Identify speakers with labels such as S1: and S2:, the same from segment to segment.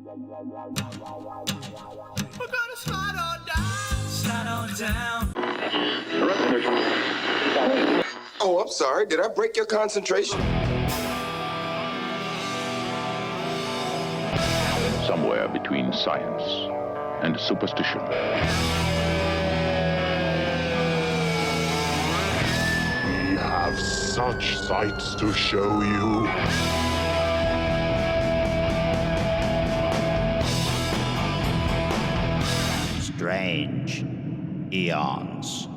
S1: gonna slide on down. Slide on down.
S2: Oh, I'm sorry. Did I break your concentration?
S3: Somewhere between science and superstition.
S4: We have such sights to show you.
S5: Strange Eons.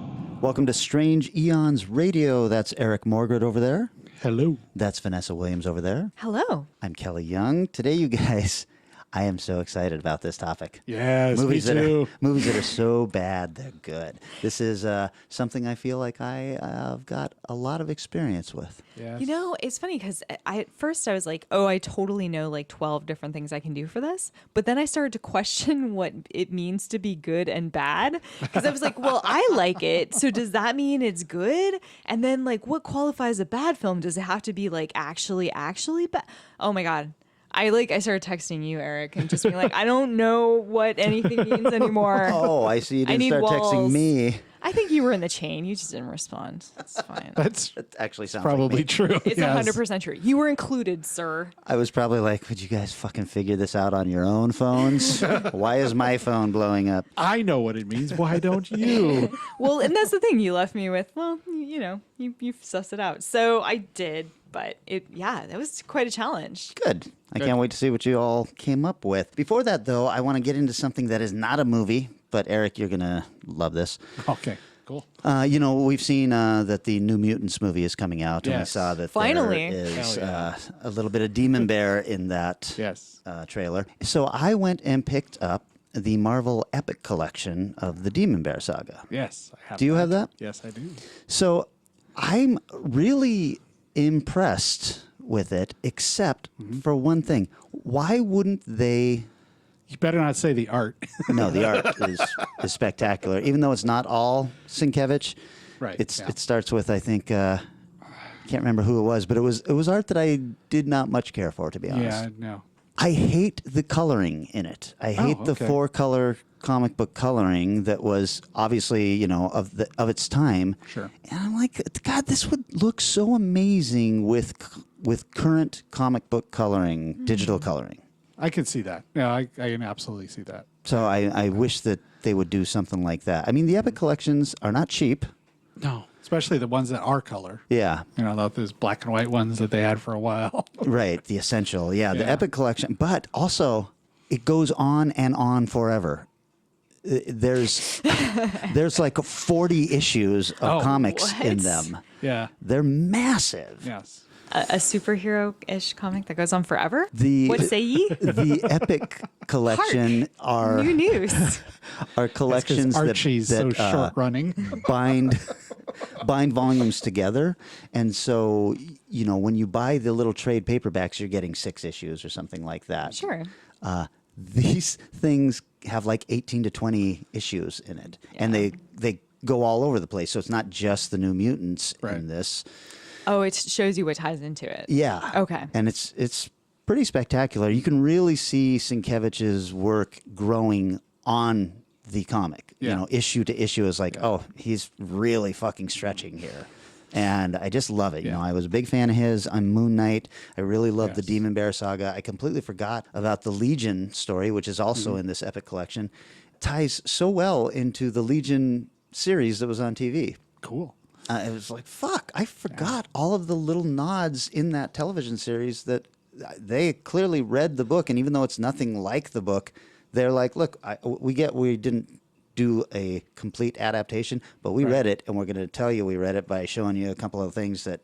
S5: Welcome to Strange Eons Radio. That's Eric Morgred over there.
S6: Hello.
S5: That's Vanessa Williams over there.
S7: Hello.
S5: I'm Kelly Young. Today, you guys, I am so excited about this topic.
S6: Yes,
S5: movies
S6: me too.
S5: Movies that are so bad, they're good. This is something I feel like I've got a lot of experience with.
S6: Yes.
S7: You know, it's funny because at first I was like, oh, I totally know like 12 different things I can do for this. But then I started to question what it means to be good and bad. Because I was like, well, I like it. So does that mean it's good? And then like what qualifies a bad film? Does it have to be like actually bad? Oh my God. I started texting you, Eric, and just being like, I don't know what anything means anymore.
S5: Oh, I see. You didn't start
S7: walls.
S5: texting me.
S7: I think you were in the chain. You just didn't respond. That's fine.
S5: That actually sounds
S6: Probably
S5: like me.
S6: true.
S7: It's
S6: yes.
S7: 100% true. You were included, sir.
S5: I was probably like, would you guys fucking figure this out on your own phones? Why is my phone blowing up?
S6: I know what it means. Why don't you?
S7: Well, and that's the thing you left me with. Well, you know, you suss it out. So I did, but that was quite a challenge.
S5: Good. I can't wait to see what you all came up with. Before that, though, I want to get into something that is not a movie, but Eric, you're going to love this.
S6: Okay, cool.
S5: We've seen that the New Mutants movie is coming out, and we
S6: Yes.
S5: saw that
S7: Finally.
S5: there is
S6: Hell yeah.
S5: a little bit of Demon Bear in that
S6: Yes.
S5: trailer. So I went and picked up the Marvel Epic Collection of the Demon Bear saga.
S6: Yes, I have.
S5: Do you have that?
S6: Yes, I do.
S5: So I'm really impressed with it, except for one thing. Why wouldn't they...
S6: You better not say the art.
S5: No, the art is spectacular, even though it's not all Sienkiewicz.
S6: Right,
S5: It
S6: yeah.
S5: starts with, I think, can't remember who it was, but it was art that I did not much care for, to be honest.
S6: Yeah, no.
S5: I hate the coloring in it. I hate the
S6: okay.
S5: 4-color comic book coloring that was obviously, of its time.
S6: Sure.
S5: And I'm like, God, this would look so amazing with current comic book coloring, digital coloring.
S6: I can see that. Yeah, I can absolutely see that.
S5: So I wish that they would do something like that. I mean, the Epic collections are not cheap.
S6: No, especially the ones that are color.
S5: Yeah.
S6: You know, those black and white ones that they had for a while.
S5: Right. The Essential. Yeah, the
S6: Yeah.
S5: Epic collection. But also, it goes on and on forever. There's like 40 issues of comics in
S7: what?
S5: them.
S6: Yeah.
S5: They're massive.
S6: Yes.
S7: A superhero-ish comic that goes on forever?
S5: The-
S7: What say ye?
S5: The Epic collection are
S7: New news.
S5: collections that,
S6: Archie's so short running.
S5: bind volumes together. And so, when you buy the little trade paperbacks, you're getting 6 issues or something like that.
S7: Sure.
S5: These things have like 18 to 20 issues in it. And they go all over the place. So it's not just the New Mutants
S6: Right.
S5: in this.
S7: Oh, it shows you what ties into it.
S5: Yeah.
S7: Okay.
S5: And it's pretty spectacular. You can really see Sienkiewicz's work growing on the comic.
S6: Yeah.
S5: Issue to issue is like, oh, he's really fucking stretching here. And I just love it.
S6: Yeah.
S5: I was a big fan of his on Moon Knight. I really loved the
S6: Yes.
S5: Demon Bear saga. I completely forgot about the Legion story, which is also
S6: Mm-hmm.
S5: in this Epic collection. It ties so well into the Legion series that was on TV.
S6: Cool.
S5: It was like, fuck, I forgot all of the little nods in that television series that they clearly read the book. And even though it's nothing like the book, they're like, look, we didn't do a complete adaptation, but we read it. And we're going to tell you we read it by showing you a couple of things that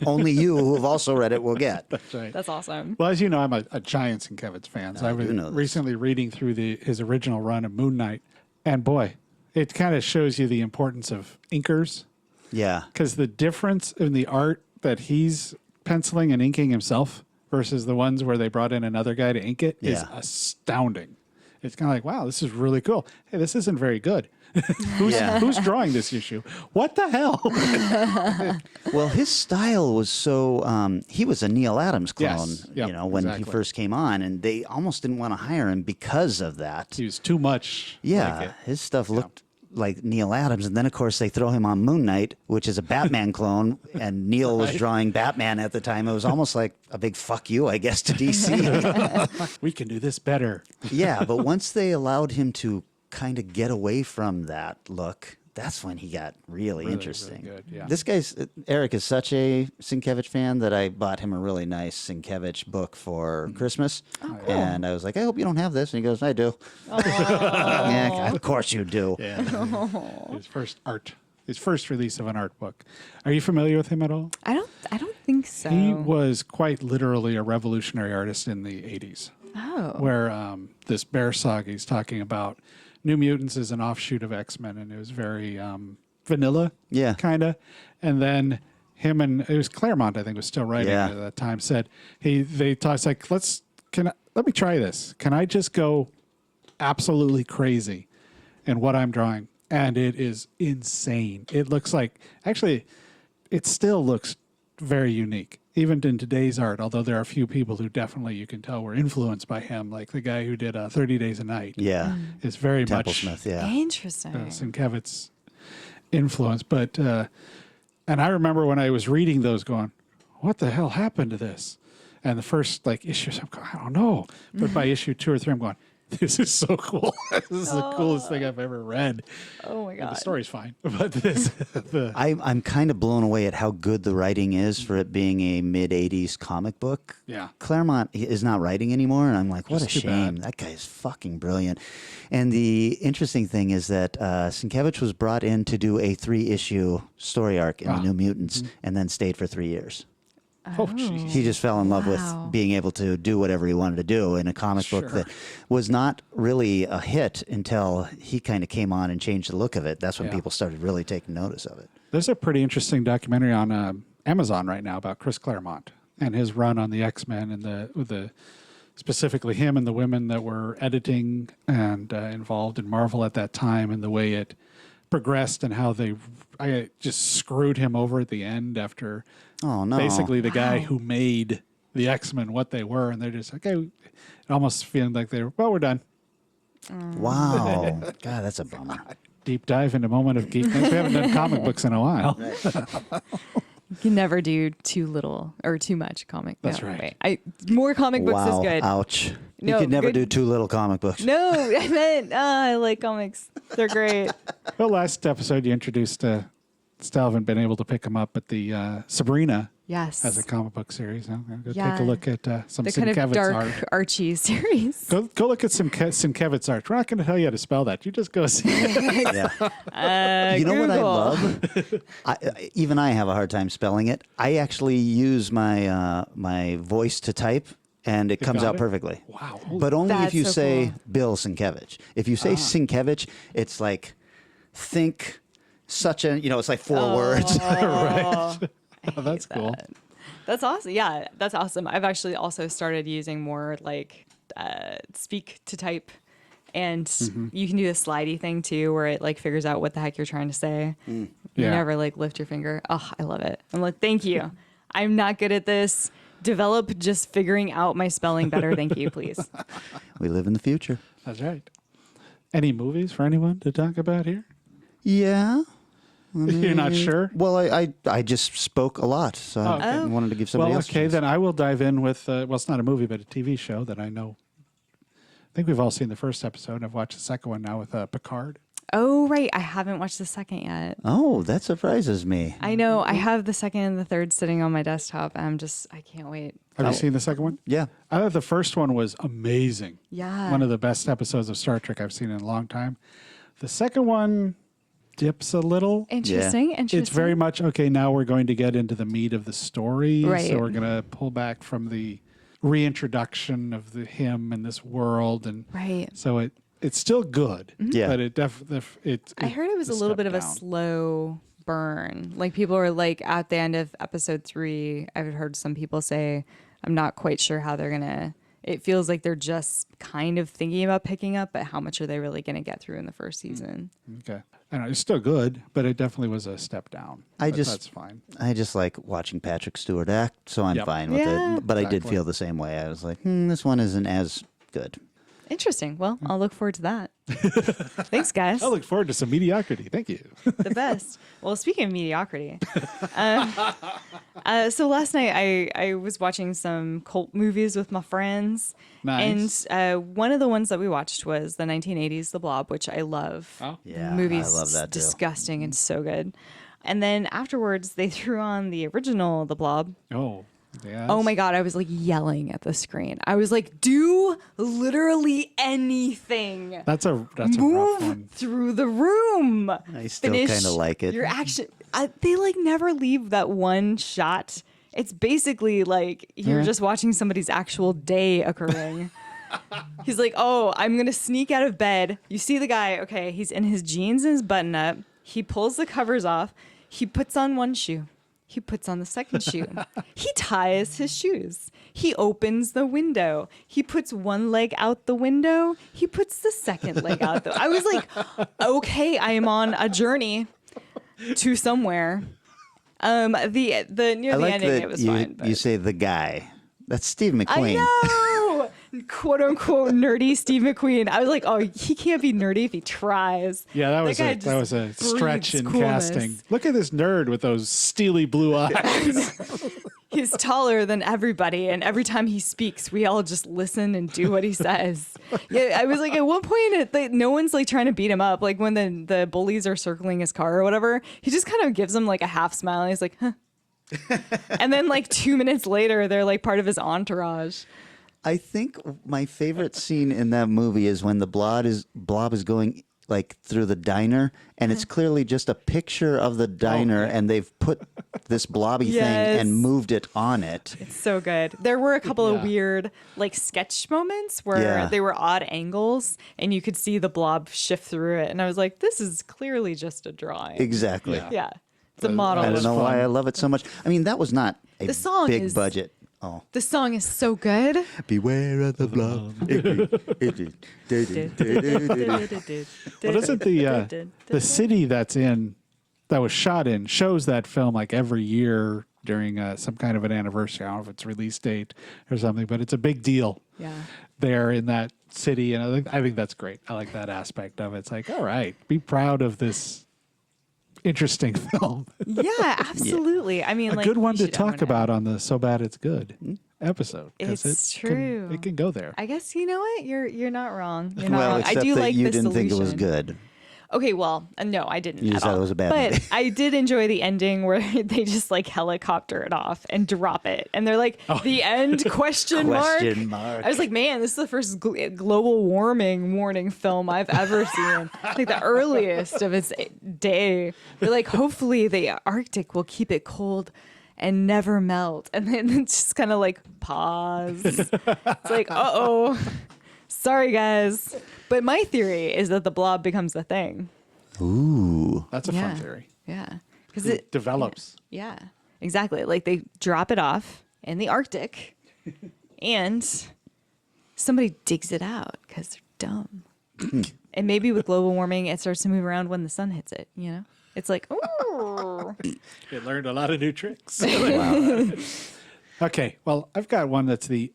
S5: only you who have also read it will get.
S6: That's right.
S7: That's awesome.
S6: Well, as you know, I'm a giant Sienkiewicz fan. So I was
S5: do know this.
S6: recently reading through his original run of Moon Knight. And boy, it kind of shows you the importance of inkers.
S5: Yeah.
S6: Because the difference in the art that he's penciling and inking himself versus the ones where they brought in another guy to ink it is
S5: Yeah.
S6: astounding. It's kind of like, wow, this is really cool. Hey, this isn't very good. Who's drawing this issue? What the hell?
S5: Well, his style was so. He was a Neil Adams clone,
S6: Yes. Yep,
S5: when he
S6: exactly.
S5: first came on, and they almost didn't want to hire him because of that.
S6: He was too much.
S5: Yeah,
S6: like it.
S5: his stuff looked like Neil Adams, and then of course they throw him on Moon Knight, which is a Batman clone, and Neil was drawing Batman at the time. It was almost like a big fuck you, I guess, to DC.
S6: We can do this better.
S5: Yeah, but once they allowed him to kind of get away from that look, that's when he got really interesting.
S6: really good, yeah.
S5: This guy's Eric is such a Sienkiewicz fan that I bought him a really nice Sienkiewicz book for Christmas, and I was like, I hope you don't have this, and he goes, I do. Yeah, of course you do.
S6: Yeah. His first release of an art book. Are you familiar with him at all?
S7: I don't think so.
S6: He was quite literally a revolutionary artist in the 80s.
S7: Oh.
S6: Where this Bear saga he's talking about, New Mutants is an offshoot of X-Men, and it was very vanilla,
S5: Yeah.
S6: kind of. And then him and it was Claremont, I think, was still writing
S5: Yeah.
S6: at that time. Said they thought, it's like, let me try this. Can I just go absolutely crazy in what I'm drawing? And it is insane. It looks like it still looks very unique, even in today's art. Although there are a few people who definitely you can tell were influenced by him, like the guy who did 30 Days a Night.
S5: Yeah,
S6: Is very
S5: Temple
S6: much
S5: Smith. Yeah,
S7: Interesting.
S6: Sienkiewicz influence. But and I remember when I was reading those, going, "What the hell happened to this?" And the first issues, I'm going, I don't know. But by issue 2 or 3, I'm going, this is so cool. This is the coolest thing I've ever read.
S7: Oh my
S6: And
S7: god.
S6: the story's fine, but this
S5: I'm kind of blown away at how good the writing is for it being a mid '80s comic book.
S6: Yeah.
S5: Claremont is not writing anymore, and I'm like, what
S6: Just
S5: a
S6: too
S5: shame.
S6: bad.
S5: That guy is fucking brilliant. And the interesting thing is that Sienkiewicz was brought in to do a 3-issue story arc in the New Mutants, and then stayed for 3 years.
S6: oh jeez.
S5: He just fell in love
S7: Wow.
S5: with being able to do whatever he wanted to do in a comic book
S6: Sure.
S5: that was not really a hit until he kind of came on and changed the look of it. That's when
S6: Yeah.
S5: people started really taking notice of it.
S6: There's a pretty interesting documentary on Amazon right now about Chris Claremont and his run on the X-Men and the specifically him and the women that were editing and involved in Marvel at that time, and the way it progressed and how I just screwed him over at the end after
S5: Oh, no.
S6: basically the guy who made the X-Men what they were, and they're just like, okay, almost feeling like we're done.
S5: Wow. God, that's a bummer.
S6: Deep dive into moment of geekness. We haven't done comic books in a while.
S7: You can never do too little or too much comic.
S6: That's
S7: no,
S6: right.
S7: wait. More comic books
S5: Wow.
S7: is good.
S5: Ouch.
S7: No,
S5: you could never
S7: good-
S5: do too little comic books.
S7: No, I meant I like comics. They're great.
S6: Well, last episode you introduced, still haven't been able to pick them up, but the Sabrina
S7: Yes.
S6: has a comic book series. I'll go take
S7: Yeah.
S6: a look at some
S7: The kind of
S6: Sienkiewicz
S7: dark
S6: art.
S7: Archie series.
S6: Go look at some Sienkiewicz art. We're not going to tell you how to spell that. You just go see it.
S5: Yeah. You know what I
S7: Google.
S5: love? Even I have a hard time spelling it. I actually use my my voice to type, and it comes
S6: got
S5: out
S6: it?
S5: perfectly.
S6: Wow.
S5: But only if
S7: That's
S5: you
S7: so
S5: say
S7: cool.
S5: Bill Sienkiewicz. If you say Sienkiewicz, it's like think such a, it's like 4 words.
S6: Right. Oh, that's cool.
S7: That's awesome. Yeah, that's awesome. I've actually also started using more like speak to type, and you can do a slidey thing too, where it like figures out what the heck you're trying to say. You
S6: Yeah.
S7: never like lift your finger. Oh, I love it. I'm like, thank you. I'm not good at this. Develop just figuring out my spelling better. Thank you, please.
S5: We live in the future.
S6: That's right. Any movies for anyone to talk about here?
S5: Yeah.
S6: You're not sure?
S5: Well, I just spoke a lot, so I
S6: okay.
S5: wanted to give somebody
S6: Well,
S5: else a
S6: okay,
S5: chance.
S6: then I will dive in with, it's not a movie, but a TV show that I know. I think we've all seen the first episode. I've watched the second one now with Picard.
S7: Oh, right. I haven't watched the second yet.
S5: Oh, that surprises me.
S7: I know. I have the second and the third sitting on my desktop. I can't wait.
S6: Have you seen the second one?
S5: Yeah.
S6: I thought the first one was amazing.
S7: Yeah.
S6: One of the best episodes of Star Trek I've seen in a long time. The second one dips a little.
S7: Interesting. Interesting.
S6: It's very much, okay, now we're going to get into the meat of the story.
S7: Right.
S6: So we're going to pull back from the reintroduction of him in this world. And
S7: Right.
S6: so it's still good.
S5: Yeah.
S6: But it
S7: I heard it was a little bit of a slow burn. Like people were like at the end of episode 3, I've heard some people say, I'm not quite sure how they're going to it feels like they're just kind of thinking about picking up, but how much are they really going to get through in the first season?
S6: Okay. I know it's still good, but it definitely was a step down. But that's fine.
S5: I just like watching Patrick Stewart act, so I'm
S6: Yep.
S5: fine with
S7: Yeah.
S5: it. But I did
S6: Exactly.
S5: feel the same way. I was like, this one isn't as good.
S7: Interesting. Well, I'll look forward to that. Thanks, guys.
S6: I look forward to some mediocrity. Thank you.
S7: The best. Well, speaking of mediocrity, so last night I was watching some cult movies with my friends.
S6: Nice.
S7: And one of the ones that we watched was the 1980s The Blob, which I love.
S6: Oh.
S5: Yeah,
S7: The movie's
S5: I love that too.
S7: disgusting and so good. And then afterwards, they threw on the original The Blob.
S6: Oh, yeah.
S7: Oh my God, I was like yelling at the screen. I was like, do literally anything.
S6: That's a rough
S7: Move
S6: one.
S7: through the room.
S5: I still
S7: Finish
S5: kind of like it.
S7: Your action. They like never leave that one shot. It's basically like you're just watching somebody's actual day occurring. He's like, oh, I'm going to sneak out of bed. You see the guy. Okay, he's in his jeans and his button up. He pulls the covers off. He puts on one shoe. He puts on the second shoe. He ties his shoes. He opens the window. He puts one leg out the window. He puts the second leg out. I was like, okay, I am on a journey to somewhere. The near
S5: I
S7: the
S5: like
S7: ending,
S5: that
S7: it was
S5: you,
S7: fine. But
S5: you say the guy. That's Steve
S7: I
S5: McQueen.
S7: know, quote unquote nerdy Steve McQueen. I was like, oh, he can't be nerdy if he tries.
S6: Yeah, that was
S7: guy
S6: a
S7: just
S6: stretch
S7: breathes
S6: in
S7: coolness.
S6: casting. Look at this nerd with those steely blue eyes.
S7: He's taller than everybody, and every time he speaks, we all just listen and do what he says. Yeah, I was like, at one point, no one's like trying to beat him up. Like when the bullies are circling his car or whatever, he just kind of gives them like a half smile. And he's like, huh. And then like 2 minutes later, they're like part of his entourage.
S5: I think my favorite scene in that movie is when the Blob is going like through the diner, and it's clearly just a picture of the diner, and they've put this blobby
S7: Yes.
S5: thing and moved it on it.
S7: It's so good. There were a couple of
S6: Yeah.
S7: weird like sketch moments where
S5: Yeah.
S7: they were odd angles, and you could see the blob shift through it. And I was like, this is clearly just a drawing.
S5: Exactly.
S6: Yeah.
S7: Yeah. It's a model.
S5: I don't
S6: was
S5: know why
S6: fun.
S5: I love it so much. I mean, that was not a
S7: The song
S5: big
S7: is-
S5: budget. Oh,
S7: The song is so good.
S5: beware of the blob.
S6: Well, doesn't the city that was shot in shows that film like every year during some kind of an anniversary? I don't know if it's release date or something, but it's a big deal.
S7: Yeah.
S6: There in that city, and I think that's great. I like that aspect of it. It's like, all right, be proud of this interesting film.
S7: Yeah, absolutely. I mean,
S6: A
S7: like
S6: good one
S7: you
S6: to
S7: should own
S6: talk
S7: it.
S6: about on the So Bad It's Good episode. 'cause
S7: It's
S6: it
S7: true.
S6: It can go there.
S7: I guess you know what? You're not wrong. You're not
S5: Well,
S7: wrong.
S5: except
S7: I do
S5: that
S7: like
S5: you
S7: the
S5: didn't think it was
S7: solution.
S5: good.
S7: Okay, well, no, I didn't.
S5: You
S7: at
S5: thought
S7: all.
S5: it was a bad
S7: but
S5: movie.
S7: I did enjoy the ending where they just like helicopter it off and drop it, and they're like, "The end?" Question mark.
S5: Question mark.
S7: I was like, "Man, this is the first global warming warning film I've ever seen. Like the earliest of its day." They're like, "Hopefully, the Arctic will keep it cold." And never melt. And then it's just kind of like pause. It's like, uh-oh. Sorry, guys. But my theory is that the blob becomes a thing.
S5: Ooh.
S6: That's a
S7: Yeah.
S6: fun theory.
S7: Yeah. Because
S6: It develops.
S7: Yeah, exactly. Like they drop it off in the Arctic and somebody digs it out because they're dumb. And maybe with global warming, it starts to move around when the sun hits it, you know? It's like, oh.
S6: It learned a lot of new tricks. Okay, well, I've got one that's the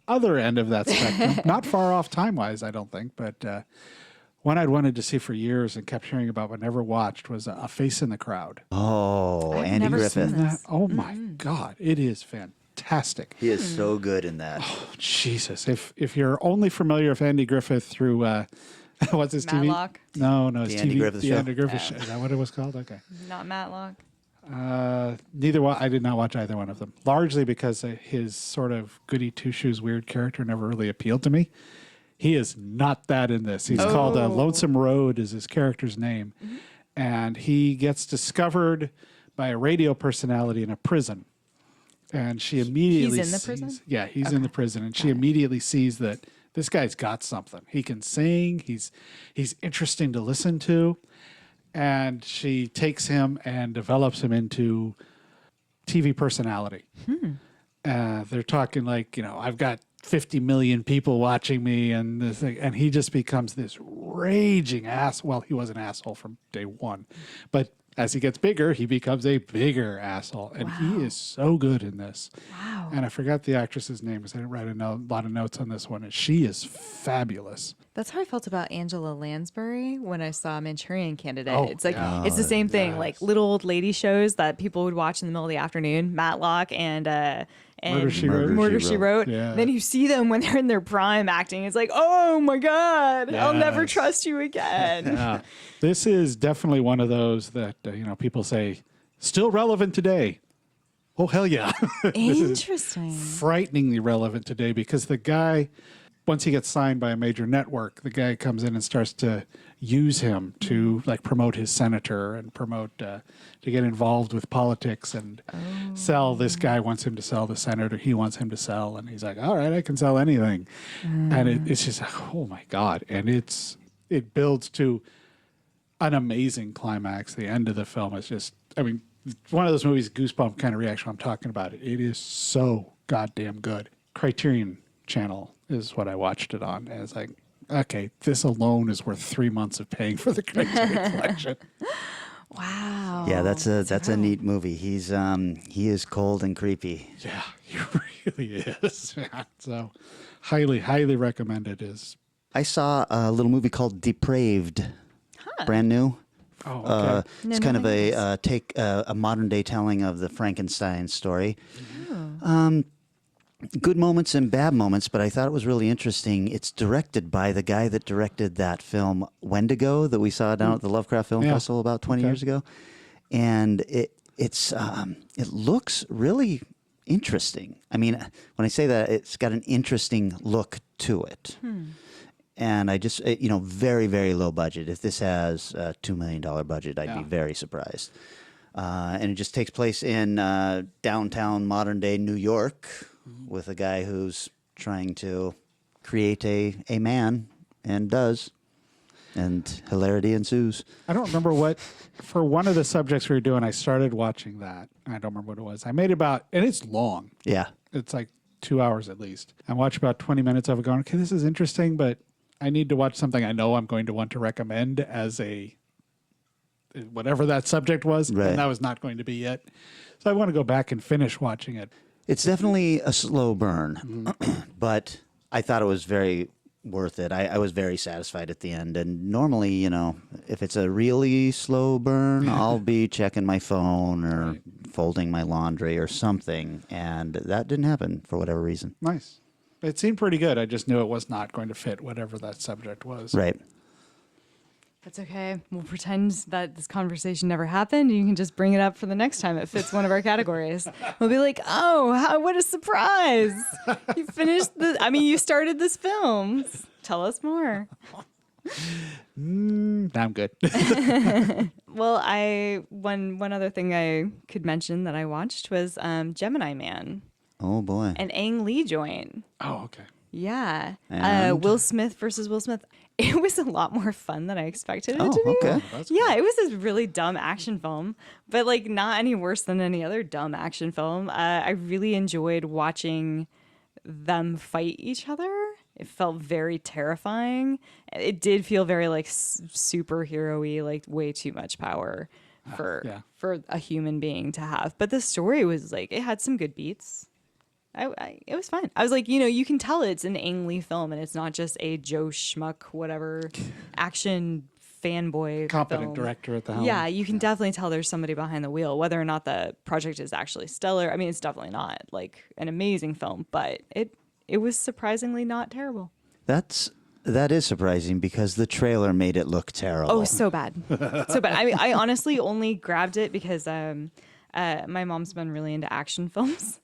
S6: other end of that spectrum. Not far off time-wise, I don't think, but one I'd wanted to see for years and kept hearing about but never watched was A Face in the Crowd.
S5: Oh,
S7: I've
S5: Andy
S7: never seen
S5: Griffith.
S7: this.
S6: Oh my God, it is fantastic.
S5: He is so good in that.
S6: Jesus, if you're only familiar with Andy Griffith through what's his
S7: Matlock?
S6: TV? No, his
S5: The
S6: TV.
S5: Andy Griffith
S6: the
S5: Show?
S6: Andy Griffith Show. Is that what it was called? Okay.
S7: Not Matlock.
S6: Neither one. I did not watch either one of them. Largely because his sort of goody two shoes weird character never really appealed to me. He is not that in this. He's called Lonesome Road is his character's name, and he gets discovered by a radio personality in a prison, and she immediately
S7: in the
S6: sees,
S7: prison?
S6: Yeah, he's in the prison, and she immediately sees that this guy's got something. He can sing. He's interesting to listen to. And she takes him and develops him into TV personality. They're talking like, I've got 50 million people watching me, and this thing, and he just becomes this raging ass. Well, he was an asshole from day one, but as he gets bigger, he becomes a bigger asshole, and he is so good in this.
S7: Wow.
S6: And I forgot the actress's name because I didn't write a lot of notes on this one, and she is fabulous.
S7: That's how I felt about Angela Lansbury when I saw Manchurian Candidate.
S6: Oh,
S7: It's like
S6: yeah.
S7: it's the same thing, like little old lady shows that people would watch in the middle of the afternoon, Matlock and
S6: Murder, She Wrote.
S7: Murder, She Wrote.
S6: Yeah.
S7: Then you see them when they're in their prime acting. It's like, oh my God, I'll never
S6: Yes.
S7: trust you again.
S6: Yeah. This is definitely one of those that people say still relevant today. Oh hell yeah!
S7: Interesting.
S6: Frighteningly relevant today because the guy, once he gets signed by a major network, the guy comes in and starts to use him to like promote his senator and promote to get involved with politics and sell. This guy wants him to sell the senator. He wants him to sell, and he's like, "All right, I can sell anything." And it's just, oh my God! And it builds to an amazing climax. The end of the film is just, I mean, one of those movies, goosebump kind of reaction. I'm talking about it. It is so goddamn good. Criterion Channel is what I watched it on. And it's like, okay, this alone is worth 3 months of paying for the Criterion collection.
S7: Wow.
S5: Yeah, that's a neat movie. He is cold and creepy.
S6: Yeah, he really is. Man. So highly, highly recommended.
S5: I saw a little movie called Depraved, brand new.
S6: Oh, okay.
S5: It's kind of a modern day telling of the Frankenstein story. Good moments and bad moments, but I thought it was really interesting. It's directed by the guy that directed that film Wendigo that we saw down at the Lovecraft Film Festival about 20 years ago, and it looks really interesting. I mean, when I say that, it's got an interesting look to it. And I just, very, very low budget. If this has a $2 million budget, I'd be very surprised. And it just takes place in downtown modern day New York with a guy who's trying to create a man and does. And hilarity ensues.
S6: I don't remember for one of the subjects we were doing, I started watching that. I don't remember what it was. I made and it's long.
S5: Yeah.
S6: It's like 2 hours at least. I watched about 20 minutes of it going, okay, this is interesting, but I need to watch something I know I'm going to want to recommend as whatever that subject was.
S5: Right.
S6: And that was not going to be it. So I want to go back and finish watching it.
S5: It's definitely a slow burn, but I thought it was very worth it. I was very satisfied at the end. And normally, if it's a really slow burn, I'll be checking my phone or folding my laundry or something. And that didn't happen for whatever reason.
S6: Nice. It seemed pretty good. I just knew it was not going to fit whatever that subject was.
S5: Right.
S7: That's okay. We'll pretend that this conversation never happened. You can just bring it up for the next time it fits one of our categories. We'll be like, oh, what a surprise. You finished you started this film. Tell us more.
S6: I'm good.
S7: Well, one other thing I could mention that I watched was Gemini Man,
S5: Oh, boy.
S7: an Ang Lee joint.
S6: Oh, okay.
S7: Yeah.
S5: And?
S7: Will Smith versus Will Smith. It was a lot more fun than I expected it
S5: Oh,
S7: to be.
S5: okay.
S7: Yeah, it was this really dumb action film, but like not any worse than any other dumb action film. I really enjoyed watching them fight each other. It felt very terrifying. It did feel very like superhero-y, like way too much power for a human being to have. But the story was like, it had some good beats. It was fun. I was like, you can tell it's an Ang Lee film and it's not just a Joe Schmuck, whatever, action fanboy
S6: Competent
S7: film.
S6: director at the helm.
S7: Yeah, you can definitely tell there's somebody behind the wheel. Whether or not the project is actually stellar, I mean, it's definitely not like an amazing film, but it was surprisingly not terrible.
S5: That is surprising because the trailer made it look terrible.
S7: Oh, so bad. So bad. I mean, I honestly only grabbed it because my mom's been really into action films.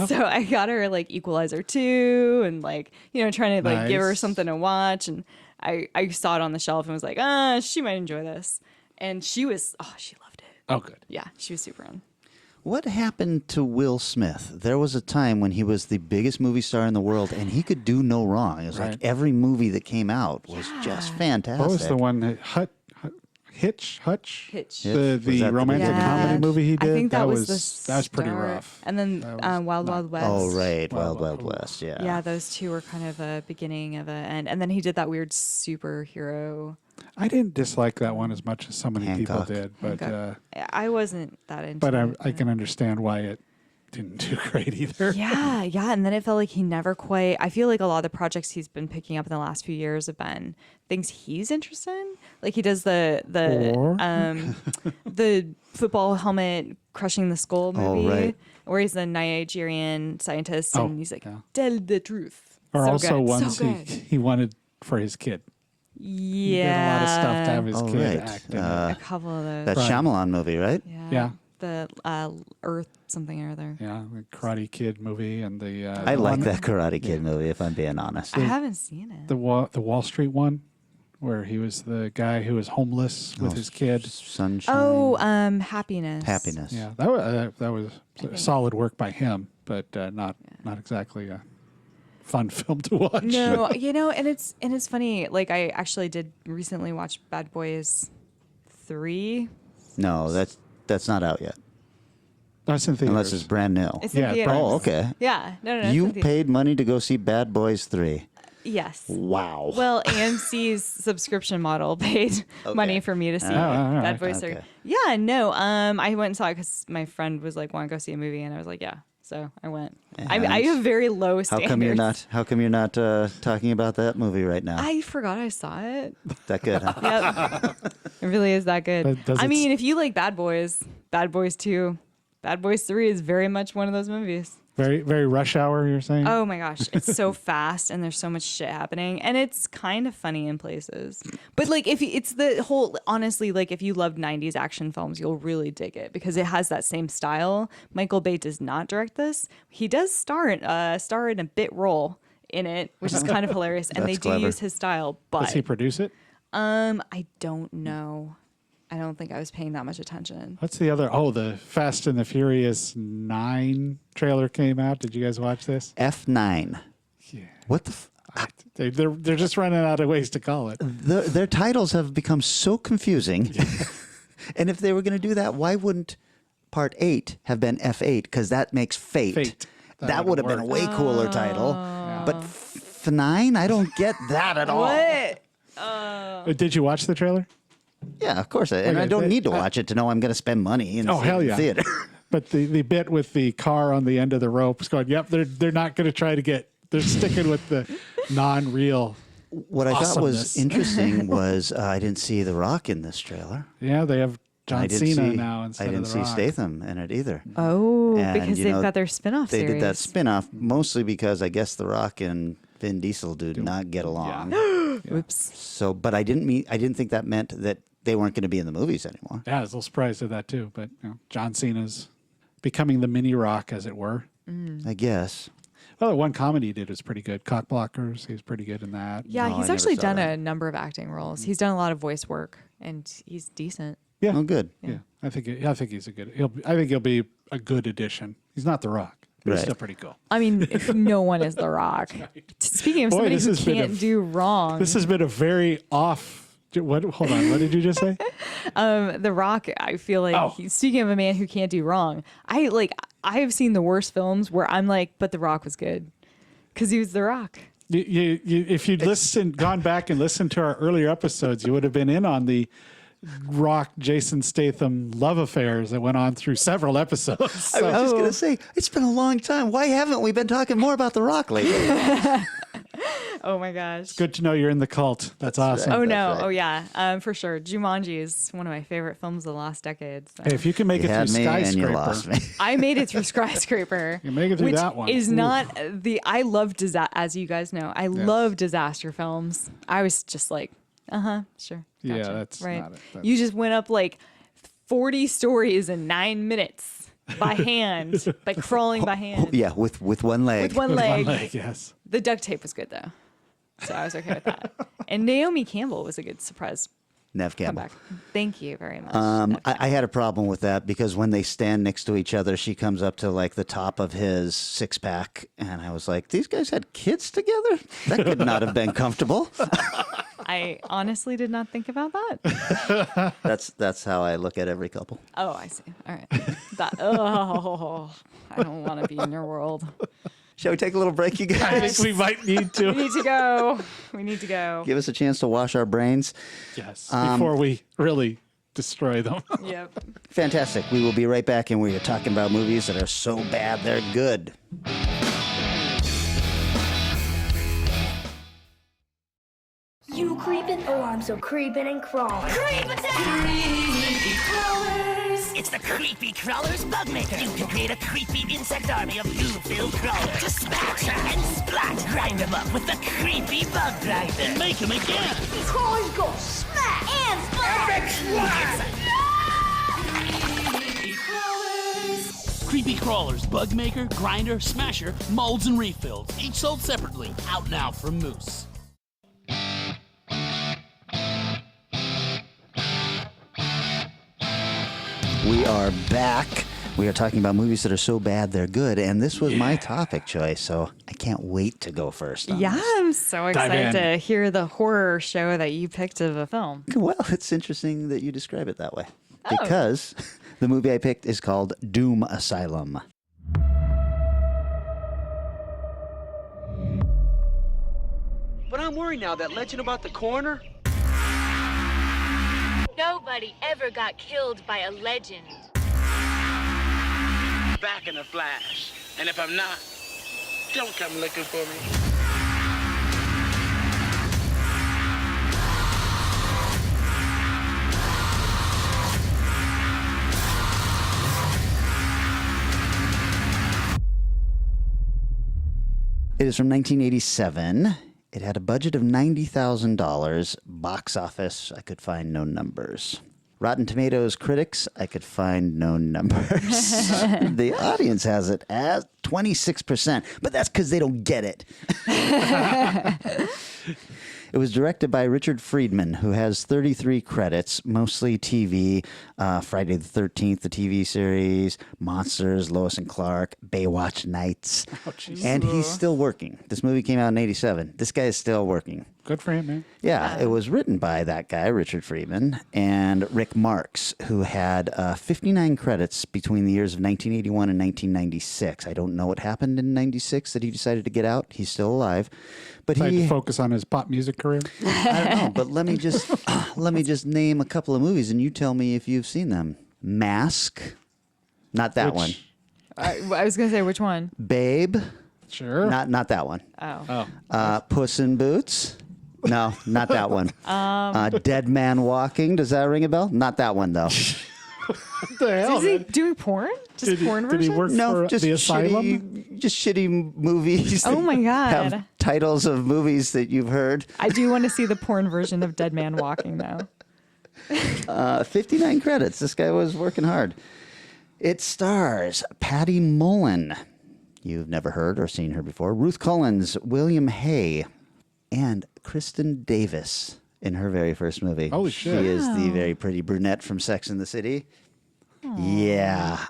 S7: So I got her like Equalizer 2 and like, trying to like give her something to watch. And I saw it on the shelf and was like, she might enjoy this. And she loved it.
S6: Oh, good.
S7: Yeah, she was super on.
S5: What happened to Will Smith? There was a time when he was the biggest movie star in the world and he could do no wrong. It was like every movie that came out was just fantastic.
S6: What was the one? Hitch?
S7: Hitch.
S6: The
S5: Was that the
S6: romantic
S5: beginning?
S6: comedy movie he did?
S7: I think that was
S6: pretty
S7: start.
S6: rough.
S7: And then Wild Wild West.
S5: Oh, right.
S6: Wild
S5: Wild
S6: Wild
S5: West. Yeah.
S7: Yeah, those two were kind of a beginning of a end. And then he did that weird superhero.
S6: I didn't dislike that one as much as so many
S5: Hancock.
S6: people did, but
S7: I wasn't that into
S6: but
S7: it.
S6: I can understand why it didn't do great either.
S7: Yeah, and then it felt like he never quite. I feel like a lot of the projects he's been picking up in the last few years have been things he's interested in. Like he does the football helmet crushing the skull movie,
S5: right.
S7: where he's the Nigerian scientist,
S6: Oh,
S7: and he's like,
S6: yeah.
S7: "Tell the truth."
S6: Or
S7: So
S6: also
S7: good,
S6: ones
S7: so good.
S6: he wanted for his kid. He did a
S7: Yeah,
S6: lot of stuff to have his
S5: Oh,
S6: kid
S5: right.
S6: act in it.
S7: a couple of those.
S5: That
S6: Right.
S5: Shyamalan movie, right?
S6: Yeah.
S7: The Earth something or other.
S6: Yeah, the Karate Kid movie and the
S5: I like that Karate Kid movie, if I'm being honest.
S7: I haven't seen it.
S6: the Wall Street one, where he was the guy who was homeless with his kid.
S5: Sunshine.
S7: Oh, Happiness.
S5: Happiness.
S6: Yeah, that was solid work by him, but not exactly a fun film to watch.
S7: No, and it's funny. Like I actually did recently watch Bad Boys 3.
S5: No, that's not out yet.
S6: That's in theaters.
S5: Unless it's brand new.
S7: It's
S6: Yeah,
S7: in theaters.
S5: Oh, okay.
S7: Yeah, no. it's
S5: You
S7: in theaters.
S5: paid money to go see Bad Boys 3.
S7: Yes.
S5: Wow.
S7: Well, AMC's subscription model paid money for me to see
S6: all right.
S7: Bad Boys 3.
S5: Okay.
S7: Yeah, no. I went and saw it because my friend was like, "Want to go see a movie?" And I was like, "Yeah." So I went. I have very low
S5: how
S7: standards.
S5: come you're not talking about that movie right now?
S7: I forgot I saw it.
S5: That good, huh?
S7: Yep. It really is that good.
S6: But does
S7: I
S6: it
S7: mean, if you like Bad Boys 2, Bad Boys 3 is very much one of those movies.
S6: very, very Rush Hour, you're saying?
S7: Oh my gosh, it's so fast and there's so much shit happening and it's kind of funny in places. But like it's the whole honestly, like if you loved 90s action films, you'll really dig it because it has that same style. Michael Bay does not direct this. He does star in a bit role in it, which is kind of hilarious and they
S5: That's
S7: do
S5: clever.
S7: use his style, but
S6: Does he produce it?
S7: I don't know. I don't think I was paying that much attention.
S6: What's the other? Oh, the Fast and the Furious 9 trailer came out. Did you guys watch this?
S5: F9.
S6: Yeah.
S5: What the?
S6: They're just running out of ways to call it.
S5: Their titles have become so confusing. And if they were going to do that, why wouldn't Part 8 have been F8? Because that makes fate.
S6: Fate.
S5: That would have been a way cooler title. But F9, I don't get that at all.
S7: What?
S6: Did you watch the trailer?
S5: Yeah, of course. And
S6: Okay,
S5: I don't
S6: they-
S5: need to watch it to know I'm going to spend money in
S6: Oh, hell yeah.
S5: theater.
S6: But the bit with the car on the end of the rope is going, yep, they're not going to try to get, they're sticking with the non-real.
S5: What I thought was
S6: Awesomeness.
S5: interesting was I didn't see The Rock in this trailer.
S6: Yeah, they have
S5: I
S6: John
S5: didn't
S6: Cena
S5: see,
S6: now
S5: I
S6: instead
S5: didn't
S6: of The
S5: see
S6: Rock.
S5: Statham in it either.
S7: Oh,
S5: And,
S7: because
S5: you
S7: they've
S5: know,
S7: got their spin-off
S5: They
S7: series.
S5: did that spin-off mostly because I guess The Rock and Vin Diesel do not get along.
S7: Whoops.
S5: So, but I didn't think that meant that they weren't going to be in the movies anymore.
S6: Yeah, I was a little surprised at that too. But John Cena's becoming the mini Rock, as it were.
S5: I guess.
S6: Well, the one comedy he did was pretty good. Cock Blockers, he was pretty good in that.
S7: Yeah,
S5: No, I
S7: he's
S5: never
S7: actually
S5: saw
S7: done
S5: that.
S7: a number of acting roles. He's done a lot of voice work, and he's decent.
S6: Yeah.
S5: Oh, good.
S6: Yeah, I think he's a good. I think he'll be a good addition. He's not The Rock, but he's
S5: Right.
S6: still pretty cool.
S7: I mean, if no one is The Rock. Speaking of
S6: Boy,
S7: somebody
S6: this
S7: who
S6: has been
S7: can't do wrong,
S6: This has been a very off. What? Hold on. What did you just say?
S7: The Rock. I feel like
S6: Oh.
S7: speaking of a man who can't do wrong. I have seen the worst films where I'm like, but The Rock was good because he was The Rock.
S6: If you'd gone back and listened to our earlier episodes, you would have been in on the Rock Jason Statham love affairs that went on through several episodes.
S5: I was just going to say, it's been a long time. Why haven't we been talking more about The Rock lately?
S7: Oh my gosh.
S6: Good to know you're in the cult. That's awesome.
S7: Oh no!
S5: right.
S7: Oh yeah, for sure. Jumanji is one of my favorite films of the last decade. So.
S6: Hey, if you can make
S5: You
S6: it
S5: had
S6: through
S5: me and you
S6: Skyscraper,
S5: lost me.
S7: I made it through Skyscraper.
S6: You make it through
S7: which
S6: that one.
S7: Is
S6: Ooh.
S7: not I love as you guys know, I love disaster films. I was just like, sure.
S6: Yeah,
S7: gotcha,
S6: that's
S7: right.
S6: not it. That's-
S7: You just went up like 40 stories in 9 minutes by hand, by crawling by hand
S5: Yeah, with one leg.
S7: with one
S6: With
S7: leg.
S6: one leg, yes.
S7: The duct tape was good though, so I was okay with that. And Naomi Campbell was a good surprise
S5: Nev Campbell.
S7: comeback. Thank you very much.
S5: I had a problem with that because when they stand next to each other, she comes up to like the top of his six pack, and I was like, "These guys had kids together? That could not have been comfortable."
S7: I honestly did not think about that.
S5: That's how I look at every couple.
S7: Oh, I see. All right. Oh, I don't want to be in your world.
S5: Shall we take a little break, you
S6: I
S5: guys?
S6: think we might need
S7: We
S6: to.
S7: need to go. We need to go.
S5: Give us a chance to wash our brains.
S6: Yes, before we really destroy them.
S7: Yep.
S5: Fantastic. We will be right back, and we are talking about movies that are so bad they're good.
S8: You creeping? Oh, I'm so creeping and crawling.
S1: Creepy crawlers! It's the Creepy Crawlers Bug Maker. You can create a creepy insect army of goo-filled crawlers. Just smash and splat. Grind them up with the Creepy Bug Grinder. And make them again.
S8: These crawlers go smack and splat.
S1: Creepy Crawlers! Creepy Crawlers Bug Maker, Grinder, Smasher, Molds, and Refills. Each sold separately. Out now from Moose.
S5: We are back. We are talking about movies that are so bad they're good, and this was my topic choice, so I can't wait to go first. On
S7: Yeah,
S5: this.
S7: I'm so excited
S6: in.
S7: to hear the horror show that you picked of a film.
S5: Well, it's interesting that you describe it that way because the movie I picked is called Doom Asylum.
S9: But I'm worried now, that legend about the coroner?
S10: Nobody ever got killed by a legend.
S9: Back in a flash. And if I'm not, don't come looking for me.
S5: It is from 1987. It had a budget of $90,000. Box office, I could find no numbers. Rotten Tomatoes critics, I could find no numbers. The audience has it at 26%, but that's because they don't get it. It was directed by Richard Friedman, who has 33 credits, mostly TV, Friday the 13th, the TV series, Monsters, Lois and Clark, Baywatch Nights. And he's still working. This movie came out in 87. This guy is still working.
S6: Good for him, man.
S5: Yeah, it was written by that guy, Richard Friedman, and Rick Marks, who had 59 credits between the years of 1981 and 1996. I don't know what happened in 96 that he decided to get out. He's still alive. But
S6: Tried
S5: he
S6: to focus on his pop music career.
S5: I don't know, but let me just name a couple of movies and you tell me if you've seen them. Mask, not that one.
S7: I was going to say, which one?
S5: Babe,
S6: Sure.
S5: not that one.
S7: Oh.
S5: Puss in Boots, no, not that one. Dead Man Walking, does that ring a bell? Not that one though.
S6: What the hell,
S7: Is he
S6: man?
S7: doing porn? Just porn
S6: Did he
S7: versions?
S6: work
S5: No,
S6: for
S5: just
S6: the asylum?
S5: shitty movies.
S7: Oh my
S5: Have
S7: God.
S5: titles of movies that you've heard.
S7: I do want to see the porn version of Dead Man Walking, though.
S5: 59 credits. This guy was working hard. It stars Patty Mullen. You've never heard or seen her before. Ruth Collins, William Hay, and Kristen Davis in her very first movie.
S6: Holy shit.
S5: She is the very pretty brunette from Sex and the City. Yeah.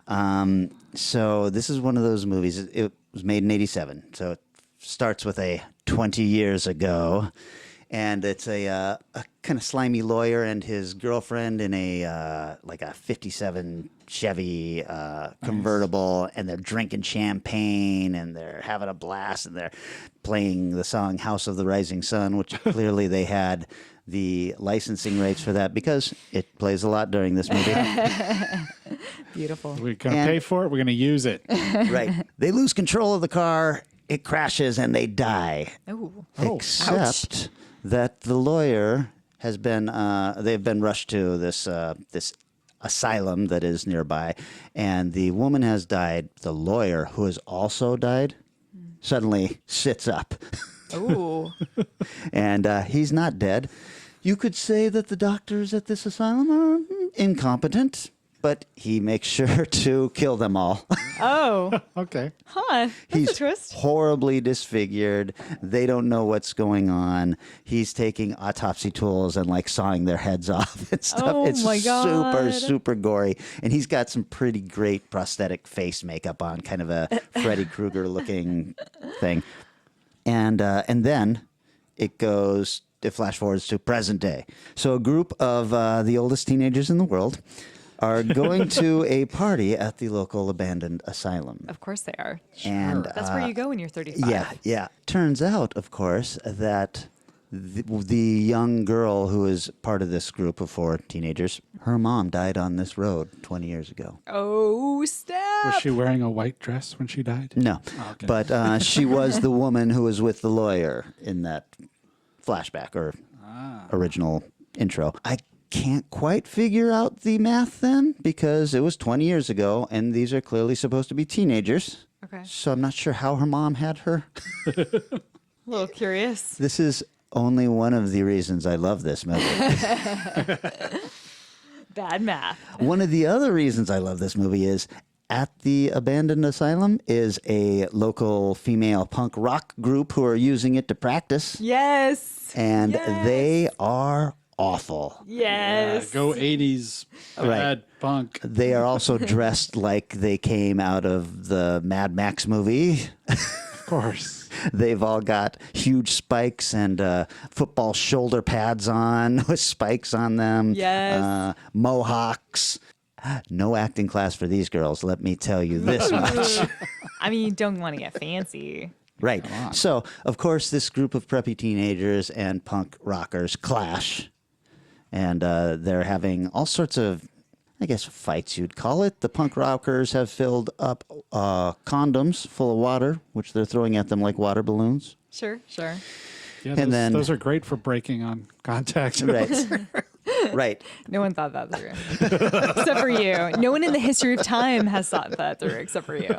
S5: So this is one of those movies. It was made in 87. So it starts with a 20 years ago. And it's a kind of slimy lawyer and his girlfriend in a like a 57 Chevy convertible, and they're drinking champagne and they're having a blast and they're playing the song House of the Rising Sun, which clearly they had the licensing rights for that because it plays a lot during this movie.
S7: Beautiful.
S6: We're going to pay for it. We're going to use it.
S5: Right. They lose control of the car, it crashes, and they die.
S7: Ooh.
S5: Except that the lawyer has been they've been rushed to this asylum that is nearby, and the woman has died. The lawyer, who has also died, suddenly sits up.
S7: Ooh.
S5: And he's not dead. You could say that the doctors at this asylum are incompetent, but he makes sure to kill them all.
S7: Oh.
S6: Okay.
S7: Huh. That's
S5: He's
S7: a twist.
S5: horribly disfigured. They don't know what's going on. He's taking autopsy tools and like sawing their heads off and stuff.
S7: Oh,
S5: it's
S7: my God.
S5: super, super gory. And he's got some pretty great prosthetic face makeup on, kind of a Freddy Krueger looking thing. And then it goes it flash forwards to present day. So a group of the oldest teenagers in the world are going to a party at the local abandoned asylum.
S7: Of course they are.
S5: And
S7: That's where you go when you're 35.
S5: Yeah. Turns out, of course, that the young girl who is part of this group of 4 teenagers, her mom died on this road 20 years ago.
S7: Oh, snap.
S6: Was she wearing a white dress when she died?
S5: No,
S6: okay.
S5: but she was the woman who was with the lawyer in that flashback or original intro. I can't quite figure out the math then because it was 20 years ago and these are clearly supposed to be teenagers.
S7: Okay.
S5: So I'm not sure how her mom had her.
S7: A little curious.
S5: This is only one of the reasons I love this movie.
S7: Bad math.
S5: One of the other reasons I love this movie is at the abandoned asylum is a local female punk rock group who are using it to practice.
S7: Yes.
S5: And they are awful.
S7: Yes.
S6: Go 80s bad punk.
S5: They are also dressed like they came out of the Mad Max movie.
S6: Of course.
S5: They've all got huge spikes and football shoulder pads on with spikes on them.
S7: Yes.
S5: Mohawks. No acting class for these girls, let me tell you this much.
S7: I mean, you don't want to get fancy.
S5: Right. So, of course, this group of preppy teenagers and punk rockers clash. And they're having all sorts of, I guess, fights you'd call it. The punk rockers have filled up condoms full of water, which they're throwing at them like water balloons.
S7: Sure.
S6: Yeah,
S5: And then-
S6: those are great for breaking on contact.
S5: Right. Right.
S7: No one thought that through. Except for you. No one in the history of time has thought that through except for you.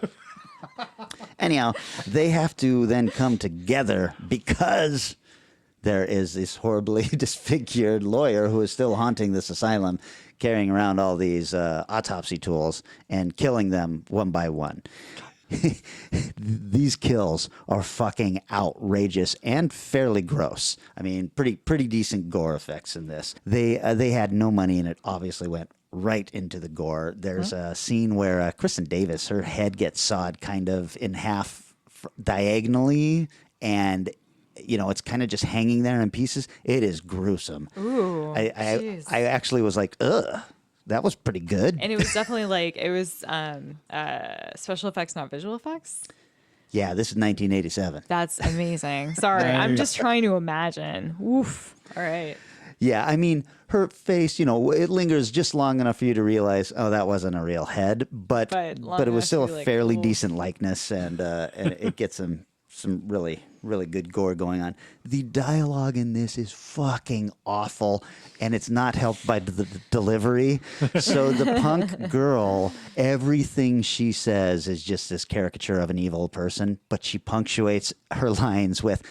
S5: Anyhow, they have to then come together because there is this horribly disfigured lawyer who is still haunting this asylum, carrying around all these autopsy tools and killing them one by one. These kills are fucking outrageous and fairly gross. I mean, pretty decent gore effects in this. They had no money and it obviously went right into the gore. There's a scene where Kristen Davis, her head gets sawed kind of in half diagonally, and it's kind of just hanging there in pieces. It is gruesome.
S7: Ooh,
S5: I actually was like, ugh. That was pretty good.
S7: And it was definitely special effects, not visual effects.
S5: Yeah, this is 1987.
S7: That's amazing. Sorry, I'm just trying to imagine. Oof. All right.
S5: Yeah, I mean, her face, it lingers just long enough for you to realize, oh, that wasn't a real head, but it was still a fairly decent likeness, and it gets some really, really good gore going on. The dialogue in this is fucking awful, and it's not helped by the delivery. So the punk girl, everything she says is just this caricature of an evil person, but she punctuates her lines with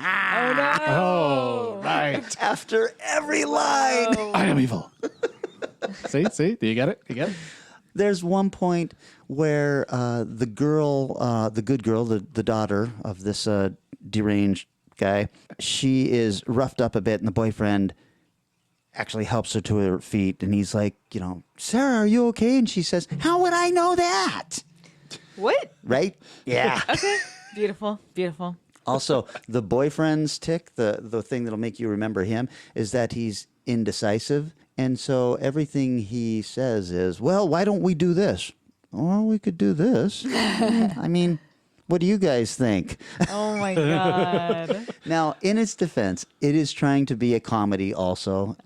S7: Oh, no.
S6: Oh, right.
S5: after every line.
S6: I am evil. See? Do you get it?
S5: There's one point where the girl, the good girl, the daughter of this deranged guy, she is roughed up a bit, and the boyfriend actually helps her to her feet, and he's like, Sarah, are you okay? And she says, how would I know that?
S7: What?
S5: Right? Yeah.
S7: Okay. Beautiful.
S5: Also, the boyfriend's tick, the thing that'll make you remember him, is that he's indecisive. And so everything he says is, well, why don't we do this? Or we could do this. I mean, what do you guys think?
S7: Oh, my God.
S5: Now, in its defense, it is trying to be a comedy also.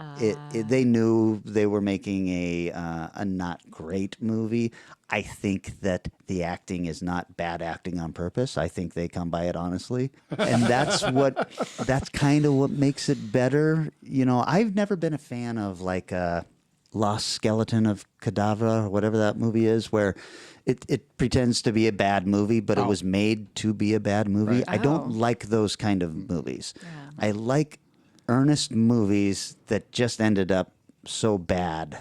S5: They knew they were making a not great movie. I think that the acting is not bad acting on purpose. I think they come by it honestly. And that's kind of what makes it better. I've never been a fan of like Lost Skeleton of Cadavra or whatever that movie is, where it pretends to be a bad movie, but it was made to be a bad movie.
S6: Right.
S5: I don't like those kind of movies. Yeah. I like earnest movies that just ended up so bad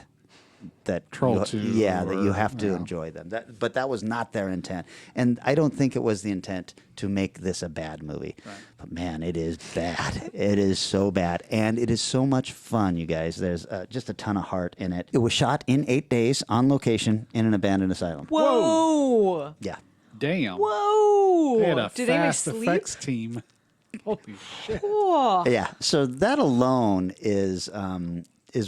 S5: that
S6: Troll
S5: you,
S6: 2
S5: that you
S6: or-
S5: have to
S6: yeah.
S5: enjoy them. But that was not their intent, and I don't think it was the intent to make this a bad movie. Right. But man, it is bad. It is so bad, and it is so much fun, you guys. There's just a ton of heart in it. It was shot in 8 days on location in an abandoned asylum.
S7: Whoa.
S5: Yeah.
S6: Damn.
S7: Whoa.
S6: They had a
S7: Did anybody
S6: fast
S7: sleep?
S6: effects team. Holy shit.
S7: Whoa.
S5: Yeah, so that alone is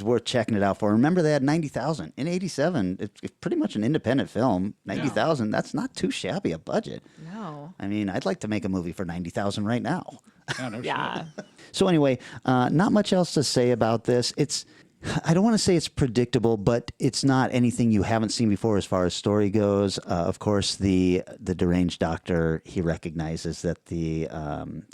S5: worth checking it out for. Remember, they had 90,000 in '87. It's pretty much an independent film. 90,000. That's not too shabby a budget.
S7: No.
S5: I mean, I'd like to make a movie for 90,000 right now.
S6: Yeah, no
S7: Yeah.
S6: shit.
S5: So anyway, not much else to say about this. I don't want to say it's predictable, but it's not anything you haven't seen before as far as story goes. Of course, the deranged doctor, he recognizes that the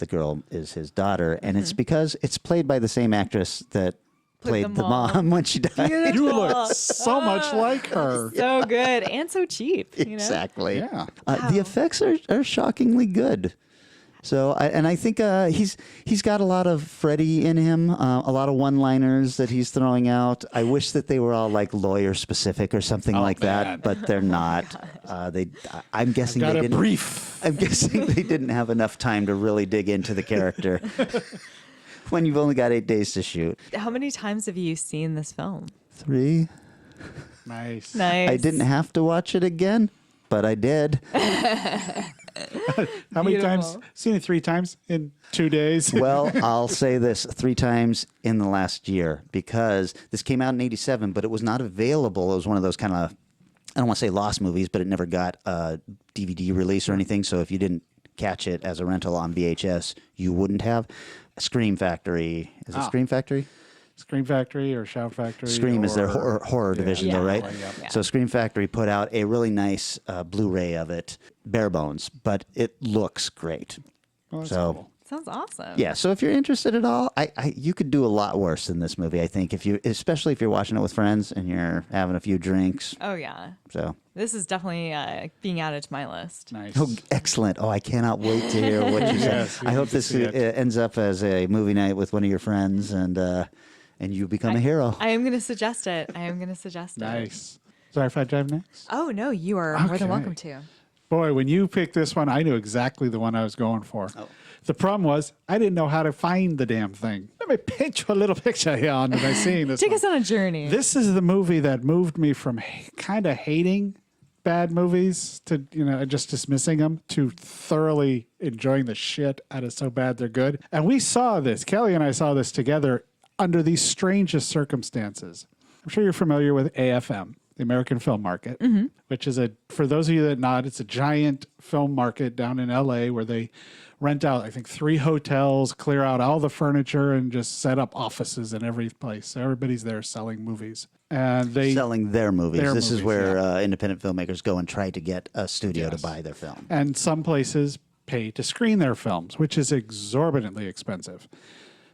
S5: girl is his daughter, and it's because it's played by the same actress that played the mom when she died.
S6: You look so much like her.
S7: So good and so cheap. You know?
S5: Exactly.
S6: Yeah.
S5: The effects are shockingly good. So, I think he's got a lot of Freddy in him, a lot of one-liners that he's throwing out. I wish that they were all like lawyer specific or something like that, but they're not. I'm guessing
S6: Got
S5: they
S6: a
S5: didn't.
S6: brief.
S5: I'm guessing they didn't have enough time to really dig into the character when you've only got 8 days to shoot.
S7: How many times have you seen this film?
S5: 3.
S6: Nice.
S7: Nice.
S5: I didn't have to watch it again, but I did.
S6: How many times? Seen it 3 times in 2 days.
S5: Well, I'll say this 3 times in the last year because this came out in '87, but it was not available. It was one of those kind of, I don't want to say lost movies, but it never got a DVD release or anything. So if you didn't catch it as a rental on VHS, you wouldn't have. Scream Factory. Is it Scream Factory?
S6: Scream Factory or Shout Factory.
S5: Scream is their horror division, though, right?
S7: Yeah.
S5: So Scream Factory put out a really nice Blu-ray of it, bare bones, but it looks great.
S6: Oh, that's
S5: so
S6: cool.
S7: Sounds awesome.
S5: yeah, so if you're interested at all, you could do a lot worse than this movie. I think especially if you're watching it with friends and you're having a few drinks.
S7: Oh yeah.
S5: So
S7: This is definitely being added to my list.
S6: Nice.
S5: oh, excellent! Oh, I cannot wait to hear what you say.
S6: Yes, we
S5: I
S6: need
S5: hope
S6: to
S5: this
S6: see it.
S5: ends up as a movie night with one of your friends and you become a hero.
S7: I am going to suggest it.
S6: Nice. Sorry if I drive next.
S7: Oh no, you are more than
S6: Okay.
S7: welcome to.
S6: Boy, when you picked this one, I knew exactly the one I was going for.
S5: Oh.
S6: The problem was I didn't know how to find the damn thing. Let me paint you a little picture here on the seeing this.
S7: Take
S6: one.
S7: us on a journey.
S6: This is the movie that moved me from kind of hating bad movies to just dismissing them to thoroughly enjoying the shit out of so bad they're good. And we saw this. Kelly and I saw this together under these strangest circumstances. I'm sure you're familiar with AFM, the American Film Market, which is for those of you that not, it's a giant film market down in LA where they rent out, I think, 3 hotels, clear out all the furniture, and just set up offices in every place. So everybody's there selling movies. And they
S5: Selling their movies. This is
S6: movies,
S5: where independent filmmakers go and try to get a studio to
S6: Yes.
S5: buy their film.
S6: And some places pay to screen their films, which is exorbitantly expensive.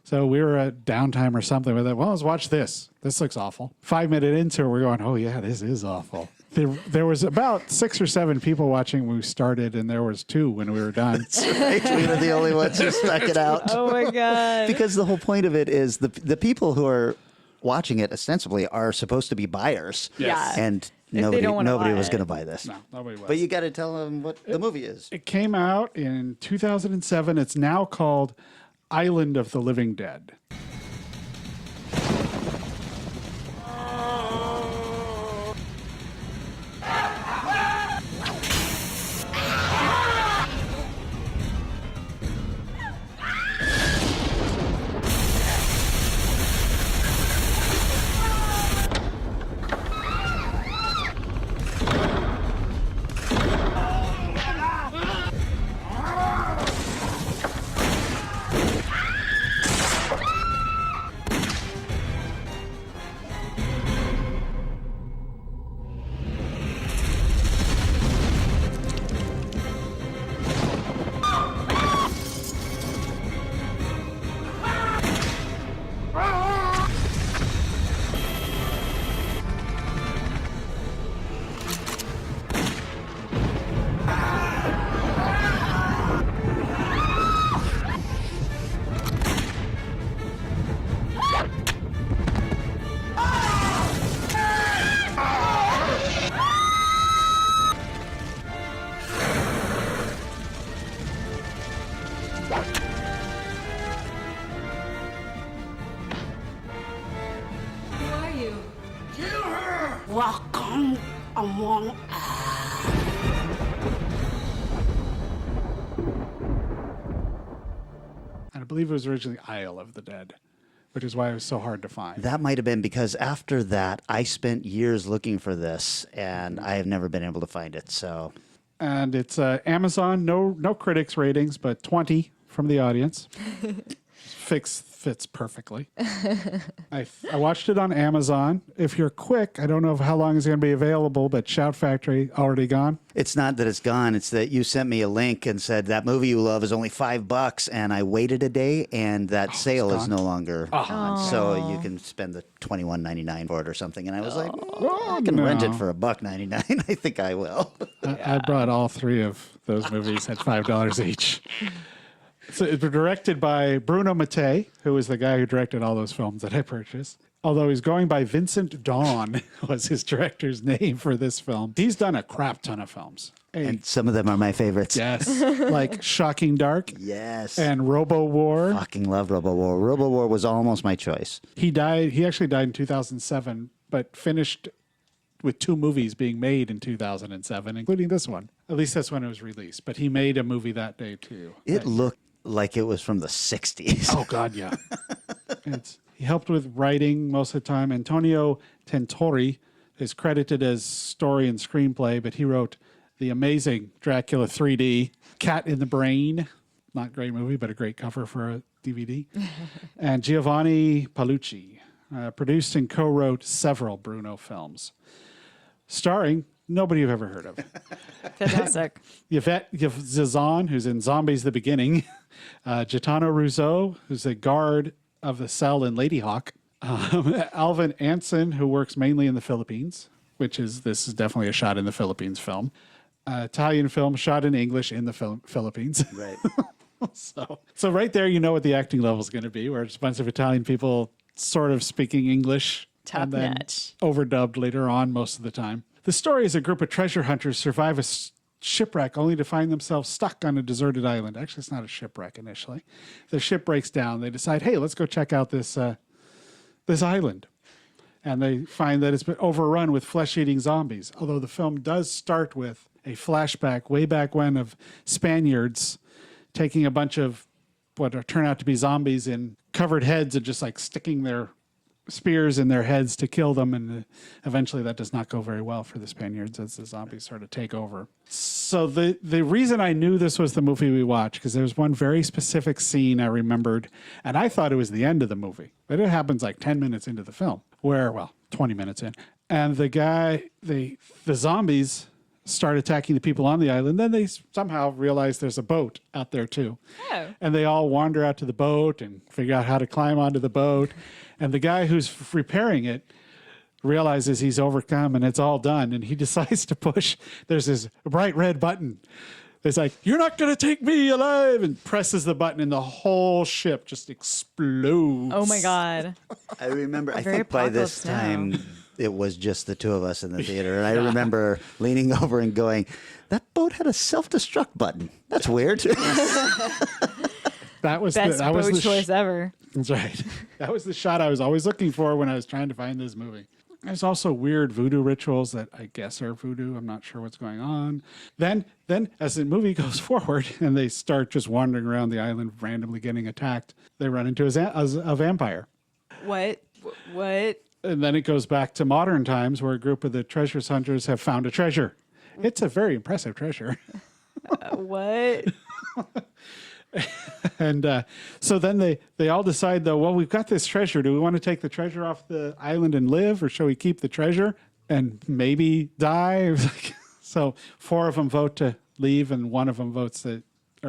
S6: So we were at downtime or something with it. Well, let's watch this. This looks awful. 5 minutes into it, we're going, oh yeah, this is awful. There was about 6 or 7 people watching when we started, and there was 2 when we were done.
S5: Right? We were the only ones who stuck it out.
S7: Oh my god.
S5: Because the whole point of it is the people who are watching it ostensibly are supposed to be buyers.
S7: Yeah.
S5: And
S7: they
S5: nobody
S7: don't wanna buy
S5: was
S7: it.
S5: going to buy this.
S6: No, nobody was.
S5: But you got to tell them what the movie is.
S6: It came out in 2007. It's now called Island of the Living Dead.
S8: Welcome among
S6: believe it was originally Isle of the Dead, which is why it was so hard to find.
S5: That might have been because after that, I spent years looking for this, and I have never been able to find it. So,
S6: And it's Amazon, no critics ratings, but 20 from the audience. Fits perfectly. I watched it on Amazon. If you're quick, I don't know how long it's going to be available, but Shout Factory already gone.
S5: it's not that it's gone. It's that you sent me a link and said that movie you love is only $5, and I waited a day, and that sale is no longer on. So you can spend the $21.99 for it or something. And I was like, I can rent it for $1.99. I think I will.
S6: I brought all three of those movies at $5 each. So it's directed by Bruno Mattei, who is the guy who directed all those films that I purchased. Although he's going by Vincent Dawn was his director's name for this film. He's done a crap ton of films.
S5: And some of them are my favorites.
S6: Yes, like Shocking Dark.
S5: Yes.
S6: And Robo War.
S5: Fucking love Robo War. Robo War was almost my choice.
S6: He actually died in 2007, but finished with 2 movies being made in 2007, including this one. At least that's when it was released. But he made a movie that day too.
S5: It looked like it was from the 60s.
S6: Oh, God, yeah. He helped with writing most of the time. Antonio Tentori is credited as story and screenplay, but he wrote the amazing Dracula 3D, Cat in the Brain. Not a great movie, but a great cover for a DVD. And Giovanni Paolucci produced and co-wrote several Bruno films, starring nobody you've ever heard of.
S7: Fantastic.
S6: Yvette Zizan, who's in Zombies the Beginning. Gaetano Rizzo, who's a guard of the cell in Lady Hawk. Alvin Anson, who works mainly in the Philippines, this is definitely a shot in the Philippines film. Italian film shot in English in the Philippines.
S5: Right.
S6: So right there, you know what the acting level is going to be, where it's a bunch of Italian people sort of speaking English.
S7: Top
S6: and then
S7: notch.
S6: Overdubbed later on most of the time. The story is a group of treasure hunters survive a shipwreck only to find themselves stuck on a deserted island. Actually, it's not a shipwreck initially. The ship breaks down. They decide, hey, let's go check out this island. And they find that it's been overrun with flesh-eating zombies. Although the film does start with a flashback way back when of Spaniards taking a bunch of what turn out to be zombies in covered heads and just like sticking their spears in their heads to kill them, and eventually that does not go very well for the Spaniards as the zombies sort of take over. So the reason I knew this was the movie we watched, because there was one very specific scene I remembered, and I thought it was the end of the movie, but it happens like 10 minutes into the film, 20 minutes in, and the zombies start attacking the people on the island. Then they somehow realize there's a boat out there too.
S7: Oh.
S6: And they all wander out to the boat and figure out how to climb onto the boat. And the guy who's repairing it realizes he's overcome and it's all done. And he decides to push, there's this bright red button. It's like, you're not going to take me alive, and presses the button and the whole ship just explodes.
S7: Oh my God.
S5: I remember, I
S7: Very
S5: think by this
S7: apocalypse now.
S5: time, it was just the two of us in the theater. And I remember leaning over and going, that boat had a self-destruct button. That's weird.
S6: That was
S7: Best
S6: that was
S7: boat
S6: the
S7: choice ever.
S6: That's right. That was the shot I was always looking for when I was trying to find this movie. There's also weird voodoo rituals that I guess are voodoo. I'm not sure what's going on. Then as the movie goes forward and they start just wandering around the island, randomly getting attacked, they run into a vampire.
S7: What?
S6: And then it goes back to modern times where a group of the treasure hunters have found a treasure. It's a very impressive treasure.
S7: What?
S6: And so then they all decide, though, well, we've got this treasure. Do we want to take the treasure off the island and live, or shall we keep the treasure and maybe die? So 4 of them vote to leave, and 1 of them votes to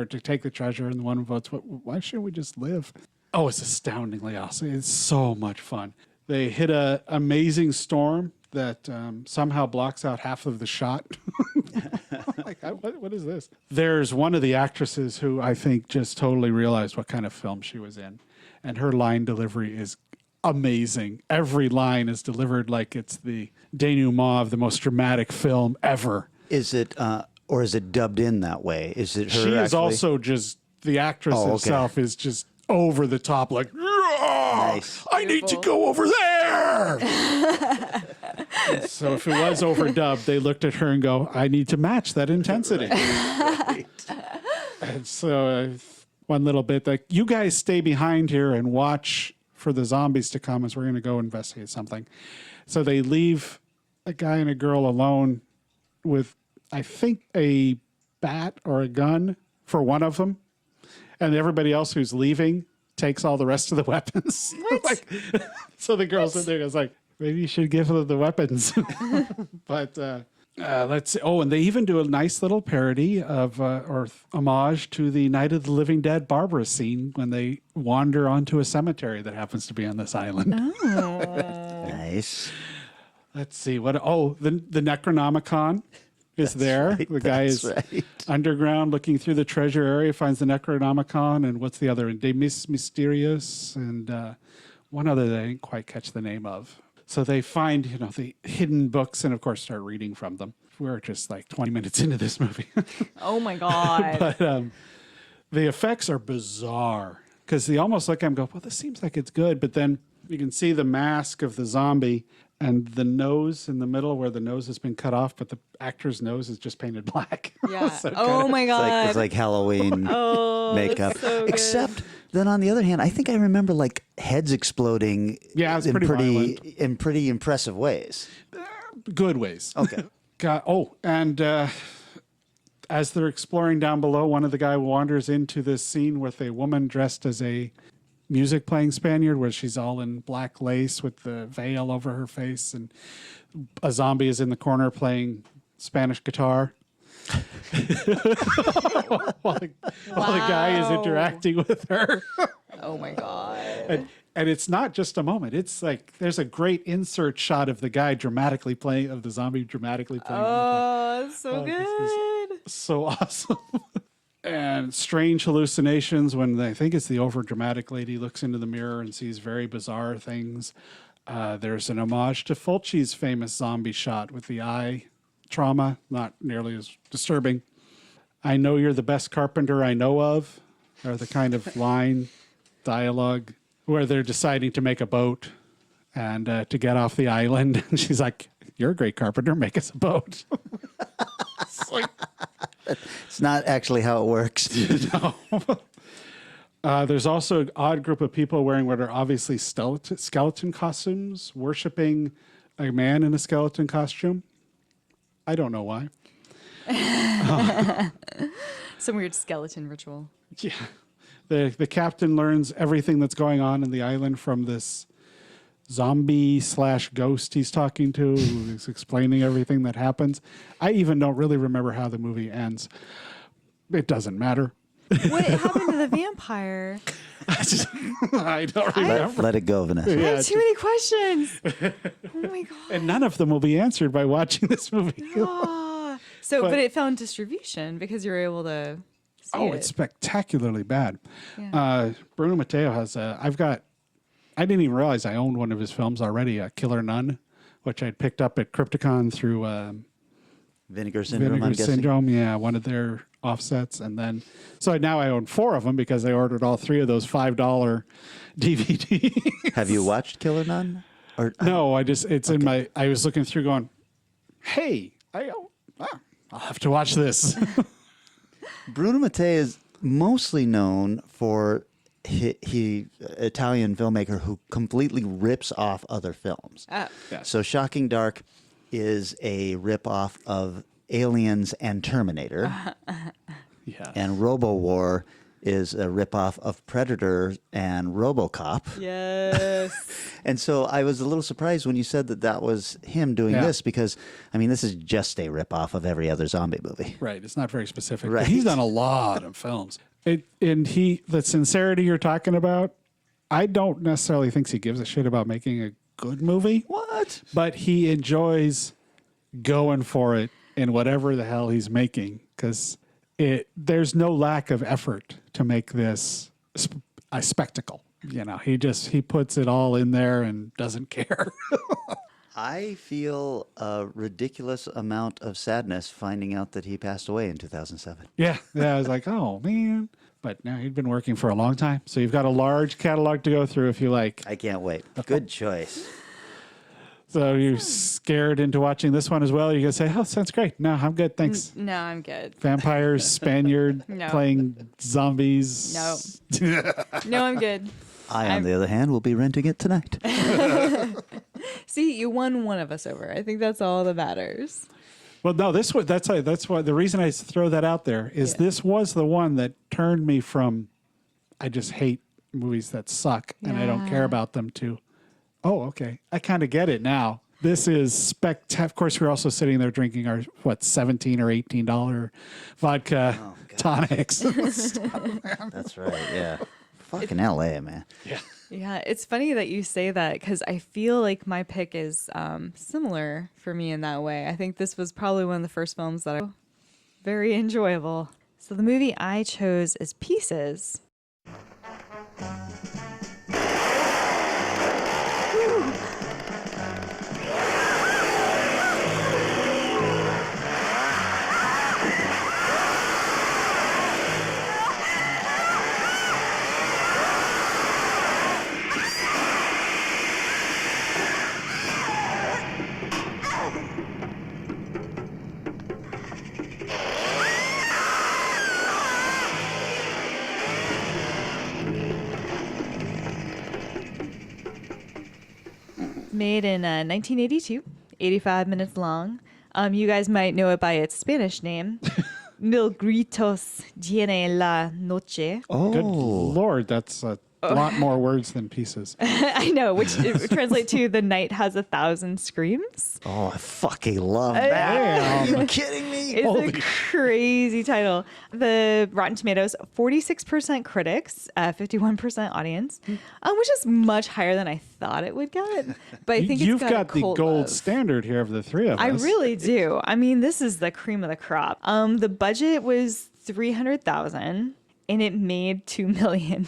S6: take the treasure, and 1 votes, why shouldn't we just live? Oh, it's astoundingly awesome. It's so much fun. They hit an amazing storm that somehow blocks out half of the shot. Like, what is this? There's one of the actresses who I think just totally realized what kind of film she was in. And her line delivery is amazing. Every line is delivered like it's the denouement of the most dramatic film ever.
S5: Is it, or is it dubbed in that way? Is it her
S6: She is
S5: actually?
S6: Also just, the actress herself is just over the top, like,
S5: Nice.
S6: I need to go over there. So if it was overdubbed, they looked at her and go, I need to match that intensity. And so one little bit like, you guys stay behind here and watch for the zombies to come as we're going to go investigate something. So they leave a guy and a girl alone with, I think, a bat or a gun for one of them. And everybody else who's leaving takes all the rest of the weapons.
S7: What?
S6: So the girls in there goes like, maybe you should give them the weapons. But let's see. Oh, and they even do a nice little parody of or homage to the Night of the Living Dead Barbara scene when they wander onto a cemetery that happens to be on this island.
S7: Oh.
S5: Nice.
S6: Let's see what. Oh, the Necronomicon is there.
S5: Right,
S6: the guy is
S5: right.
S6: underground looking through the treasure area, finds the Necronomicon, and what's the other? De Mysterious, and one other that I didn't quite catch the name of. So they find, the hidden books and, of course, start reading from them. We're just like 20 minutes into this movie.
S7: Oh, my God.
S6: But the effects are bizarre because they almost look at him and go, well, this seems like it's good. But then you can see the mask of the zombie and the nose in the middle where the nose has been cut off, but the actor's nose is just painted black.
S7: Yeah.
S6: So
S7: Oh, my God.
S5: It's like Halloween makeup.
S7: so good.
S5: Except then on the other hand, I think I remember like heads exploding
S6: Yeah, it's pretty violent.
S5: in pretty impressive ways.
S6: Good ways.
S5: Okay.
S6: And as they're exploring down below, one of the guy wanders into this scene with a woman dressed as a music playing Spaniard where she's all in black lace with the veil over her face, and a zombie is in the corner playing Spanish guitar while the guy is interacting with her.
S7: Oh, my God.
S6: And it's not just a moment. It's like there's a great insert shot of the guy dramatically playing, of the zombie dramatically playing.
S7: Oh, so
S6: this
S7: good.
S6: is so awesome. And strange hallucinations when I think it's the overdramatic lady looks into the mirror and sees very bizarre things. There's an homage to Fulci's famous zombie shot with the eye trauma, not nearly as disturbing. I know you're the best carpenter I know of, or the kind of line dialogue where they're deciding to make a boat and to get off the island. And she's like, you're a great carpenter, make us a boat. It's like,
S5: It's not actually how it works.
S6: no. There's also an odd group of people wearing what are obviously skeleton costumes, worshiping a man in a skeleton costume. I don't know why.
S7: Some weird skeleton ritual.
S6: Yeah. The captain learns everything that's going on in the island from this zombie/ghost he's talking to, who's explaining everything that happens. I even don't really remember how the movie ends. It doesn't matter.
S7: What happened to the vampire?
S6: I don't remember.
S5: Let it go, Vanessa.
S7: I have too many questions. Oh my God.
S6: And none of them will be answered by watching this movie.
S7: Ah. But it found distribution because you were able to see it.
S6: It's spectacularly bad.
S7: Yeah.
S6: Bruno Matteo has I didn't even realize I owned one of his films already, Killer Nun, which I'd picked up at Crypticon through
S5: Vinegar Syndrome, I'm
S6: Vinegar
S5: guessing.
S6: Syndrome. Yeah, one of their offsets. And then, so now I own 4 of them because I ordered all 3 of those $5 DVDs.
S5: Have you watched Killer Nun? Or
S6: No, I was looking through going, hey, I'll have to watch this.
S5: Bruno Mattei is mostly known for he Italian filmmaker who completely rips off other films.
S7: Oh.
S6: Yes.
S5: So Shocking Dark is a rip-off of Aliens and Terminator.
S6: Yeah.
S5: And Robo War is a ripoff of Predator and RoboCop.
S7: Yes.
S5: And so I was a little surprised when you said that was him doing this because, I mean, this is just a ripoff of every other zombie movie.
S6: Right. It's not very specific.
S5: Right.
S6: But he's done a lot of films. The sincerity you're talking about, I don't necessarily think he gives a shit about making a good movie.
S5: What?
S6: But he enjoys going for it in whatever the hell he's making because there's no lack of effort to make this a spectacle. You know, he puts it all in there and doesn't care.
S5: I feel a ridiculous amount of sadness finding out that he passed away in 2007.
S6: Yeah, I was like, oh man. But now he'd been working for a long time. So you've got a large catalog to go through if you like.
S5: I can't wait. Good choice.
S6: So you're scared into watching this one as well? You're going to say, oh, sounds great. No, I'm good. Thanks.
S7: No, I'm good.
S6: Vampires, Spaniard,
S7: No.
S6: playing zombies.
S7: No. No, I'm good.
S5: On the other hand, will be renting it tonight.
S7: See, you won one of us over. I think that's all that matters.
S6: Well, no, that's why the reason I throw that out there is this was the one that turned me from I just hate movies that suck and I don't care about them to, oh, okay, I kind of get it now. This is spectacular. Of course, we're also sitting there drinking our, $17 or $18 vodka tonics.
S5: That's right, yeah. Fucking LA, man.
S6: Yeah.
S7: Yeah, it's funny that you say that because I feel like my pick is similar for me in that way. I think this was probably one of the first films that I very enjoyable. So the movie I chose is Pieces. Made in 1982, 85 minutes long. You guys might know it by its Spanish name, Mil Gritos Tiene la Noche.
S5: Oh.
S6: Good Lord, that's a lot more words than Pieces.
S7: I know, which translates to The Night Has 1,000 Screams.
S5: Oh, I fucking love that. Are you kidding me?
S7: It's a crazy title. The Rotten Tomatoes, 46% critics, 51% audience, which is much higher than I thought it would get. But I think
S6: You've
S7: it's
S6: got
S7: a
S6: the
S7: cult
S6: gold
S7: love.
S6: standard here of the three of us.
S7: I really do. I mean, this is the cream of the crop. The budget was $300,000 and it made $2 million.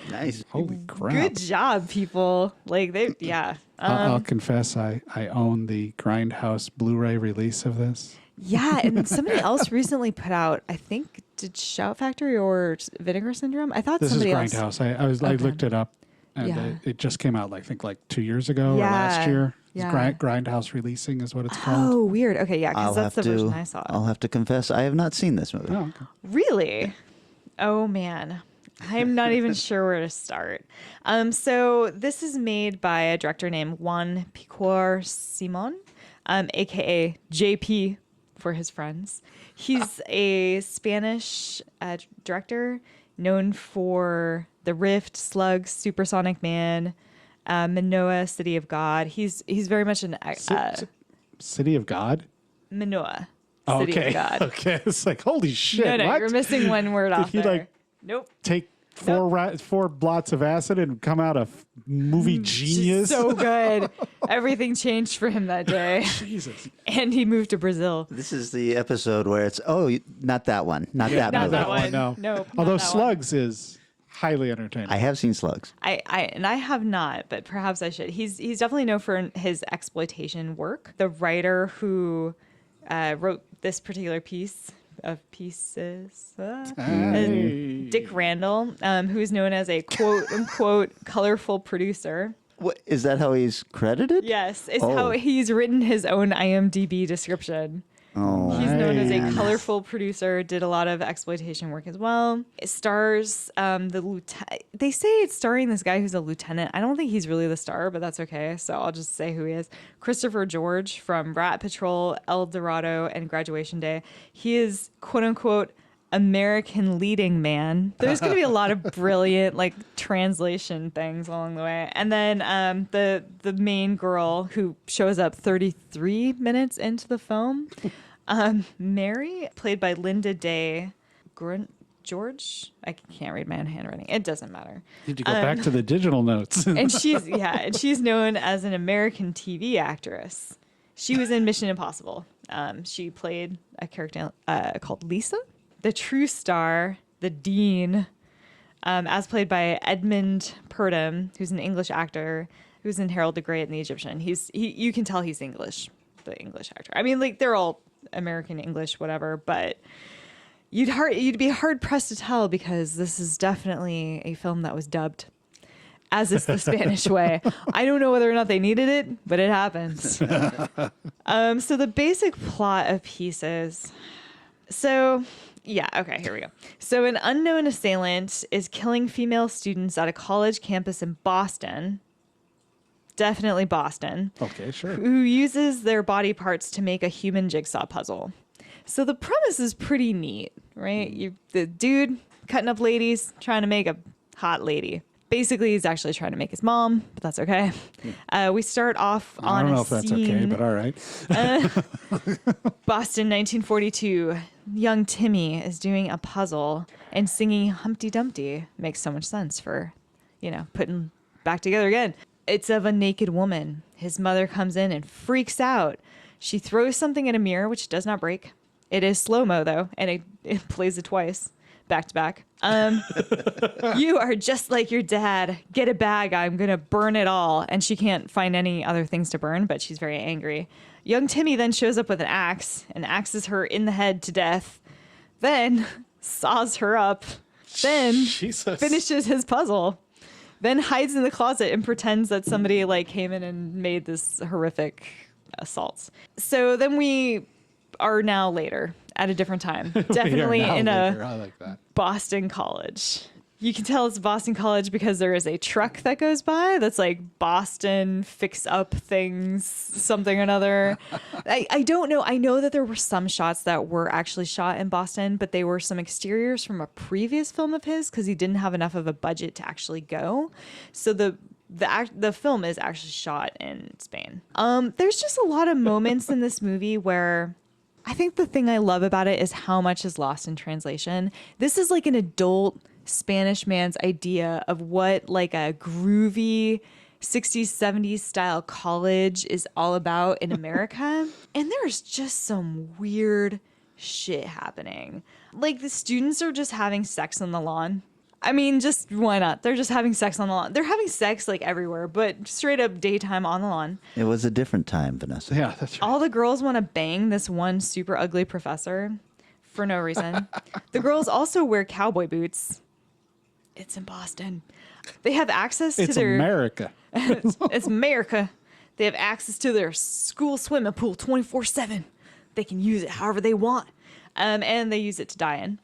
S5: Nice.
S6: Holy crap.
S7: Good job, people. Like they, yeah.
S6: I'll confess, I own the Grindhouse Blu-ray release of this.
S7: Yeah, and somebody else recently put out, I think, did Shout Factory or Vinegar Syndrome? I thought
S6: This is
S7: somebody else.
S6: Grindhouse. I looked it up, and
S7: Yeah.
S6: it just came out, I think, like 2 years ago or last year. It's
S7: Yeah.
S6: Grindhouse releasing is what it's called.
S7: Oh, weird. Okay, yeah, because that's the version I saw.
S5: I'll have to confess, I have not seen this movie.
S6: Oh, okay.
S7: Really? Oh man. I'm not even sure where to start. So this is made by a director named Juan Picor Simon, aka JP for his friends. He's a Spanish director known for The Rift, Slugs, Supersonic Man, Manoa, City of God. He's very much an
S6: City of God?
S7: Manoa.
S6: Oh,
S7: City
S6: okay.
S7: of God.
S6: Okay. It's like, holy shit.
S7: No,
S6: what?
S7: you're missing one word off
S6: Did he
S7: there.
S6: like
S7: Nope.
S6: take four blots of acid and come out a movie genius?
S7: So good. Everything changed for him that day.
S6: Jesus.
S7: And he moved to Brazil.
S5: This is the episode where it's, not that one. Not that
S7: Not
S5: movie.
S7: that one.
S6: No.
S7: Nope, not
S6: Although
S7: that one.
S6: Slugs is highly entertaining.
S5: I have seen Slugs.
S7: I have not, but perhaps I should. He's definitely known for his exploitation work. The writer who wrote this particular piece of Pieces, Dick Randall, who is known as a quote unquote colorful producer.
S5: What, is that how he's credited?
S7: Yes, it's how he's written his own IMDb description.
S5: Oh,
S7: He's known as a
S5: man.
S7: colorful producer, did a lot of exploitation work as well. It stars the lieutenant. They say it's starring this guy who's a lieutenant. I don't think he's really the star, but that's okay. So I'll just say who he is. Christopher George from Rat Patrol, El Dorado, and Graduation Day. He is, quote unquote, American leading man. There's going to be a lot of brilliant like translation things along the way. And then the main girl who shows up 33 minutes into the film, Mary, played by Linda Day George. I can't read my own handwriting. It doesn't matter.
S6: Need to go back to the digital notes.
S7: And she's known as an American TV actress. She was in Mission Impossible. She played a character called Lisa. The true star, the Dean, as played by Edmund Purdom, who's an English actor who's in Harold the Great and the Egyptian. You can tell he's English, the English actor. I mean, like they're all American English, whatever, but you'd be hard pressed to tell because this is definitely a film that was dubbed. as is the Spanish way. I don't know whether or not they needed it, but it happens. So the basic plot of Pieces. So, yeah, okay, here we go. So an unknown assailant is killing female students at a college campus in Boston. Definitely Boston.
S6: Okay, sure.
S7: Who uses their body parts to make a human jigsaw puzzle. So the premise is pretty neat, right? The dude cutting up ladies, trying to make a hot lady. Basically, he's actually trying to make his mom, but that's okay. We start off on
S6: I don't know
S7: a
S6: if that's
S7: scene,
S6: okay, but all right.
S7: Boston, 1942. Young Timmy is doing a puzzle and singing Humpty Dumpty. Makes so much sense for, putting back together again. It's of a naked woman. His mother comes in and freaks out. She throws something at a mirror, which does not break. It is slow-mo, though, and it plays it twice, back to back. You are just like your dad. Get a bag. I'm going to burn it all. And she can't find any other things to burn, but she's very angry. Young Timmy then shows up with an axe and axes her in the head to death. Then saws her up. Then finishes his puzzle. Then hides in the closet and pretends that somebody came in and made this horrific assault. So then we are now later at a different time. Definitely in a Boston college. You can tell it's Boston College because there is a truck that goes by that's like Boston fix up things, something or another. I don't know. I know that there were some shots that were actually shot in Boston, but they were some exteriors from a previous film of his because he didn't have enough of a budget to actually go. So the film is actually shot in Spain. There's just a lot of moments in this movie where I think the thing I love about it is how much is lost in translation. This is like an adult Spanish man's idea of what like a groovy 60s, 70s style college is all about in America. And there's just some weird shit happening. Like the students are just having sex on the lawn. I mean, just why not? They're just having sex on the lawn. They're having sex like everywhere, but straight up daytime on the lawn.
S5: It was a different time, Vanessa.
S6: Yeah, that's right.
S7: All the girls want to bang this one super ugly professor for no reason. The girls also wear cowboy boots. It's in Boston. They have access to their...
S6: America.
S7: It's America. They have access to their school swimming pool 24/7. They can use it however they want. And they use it to die in.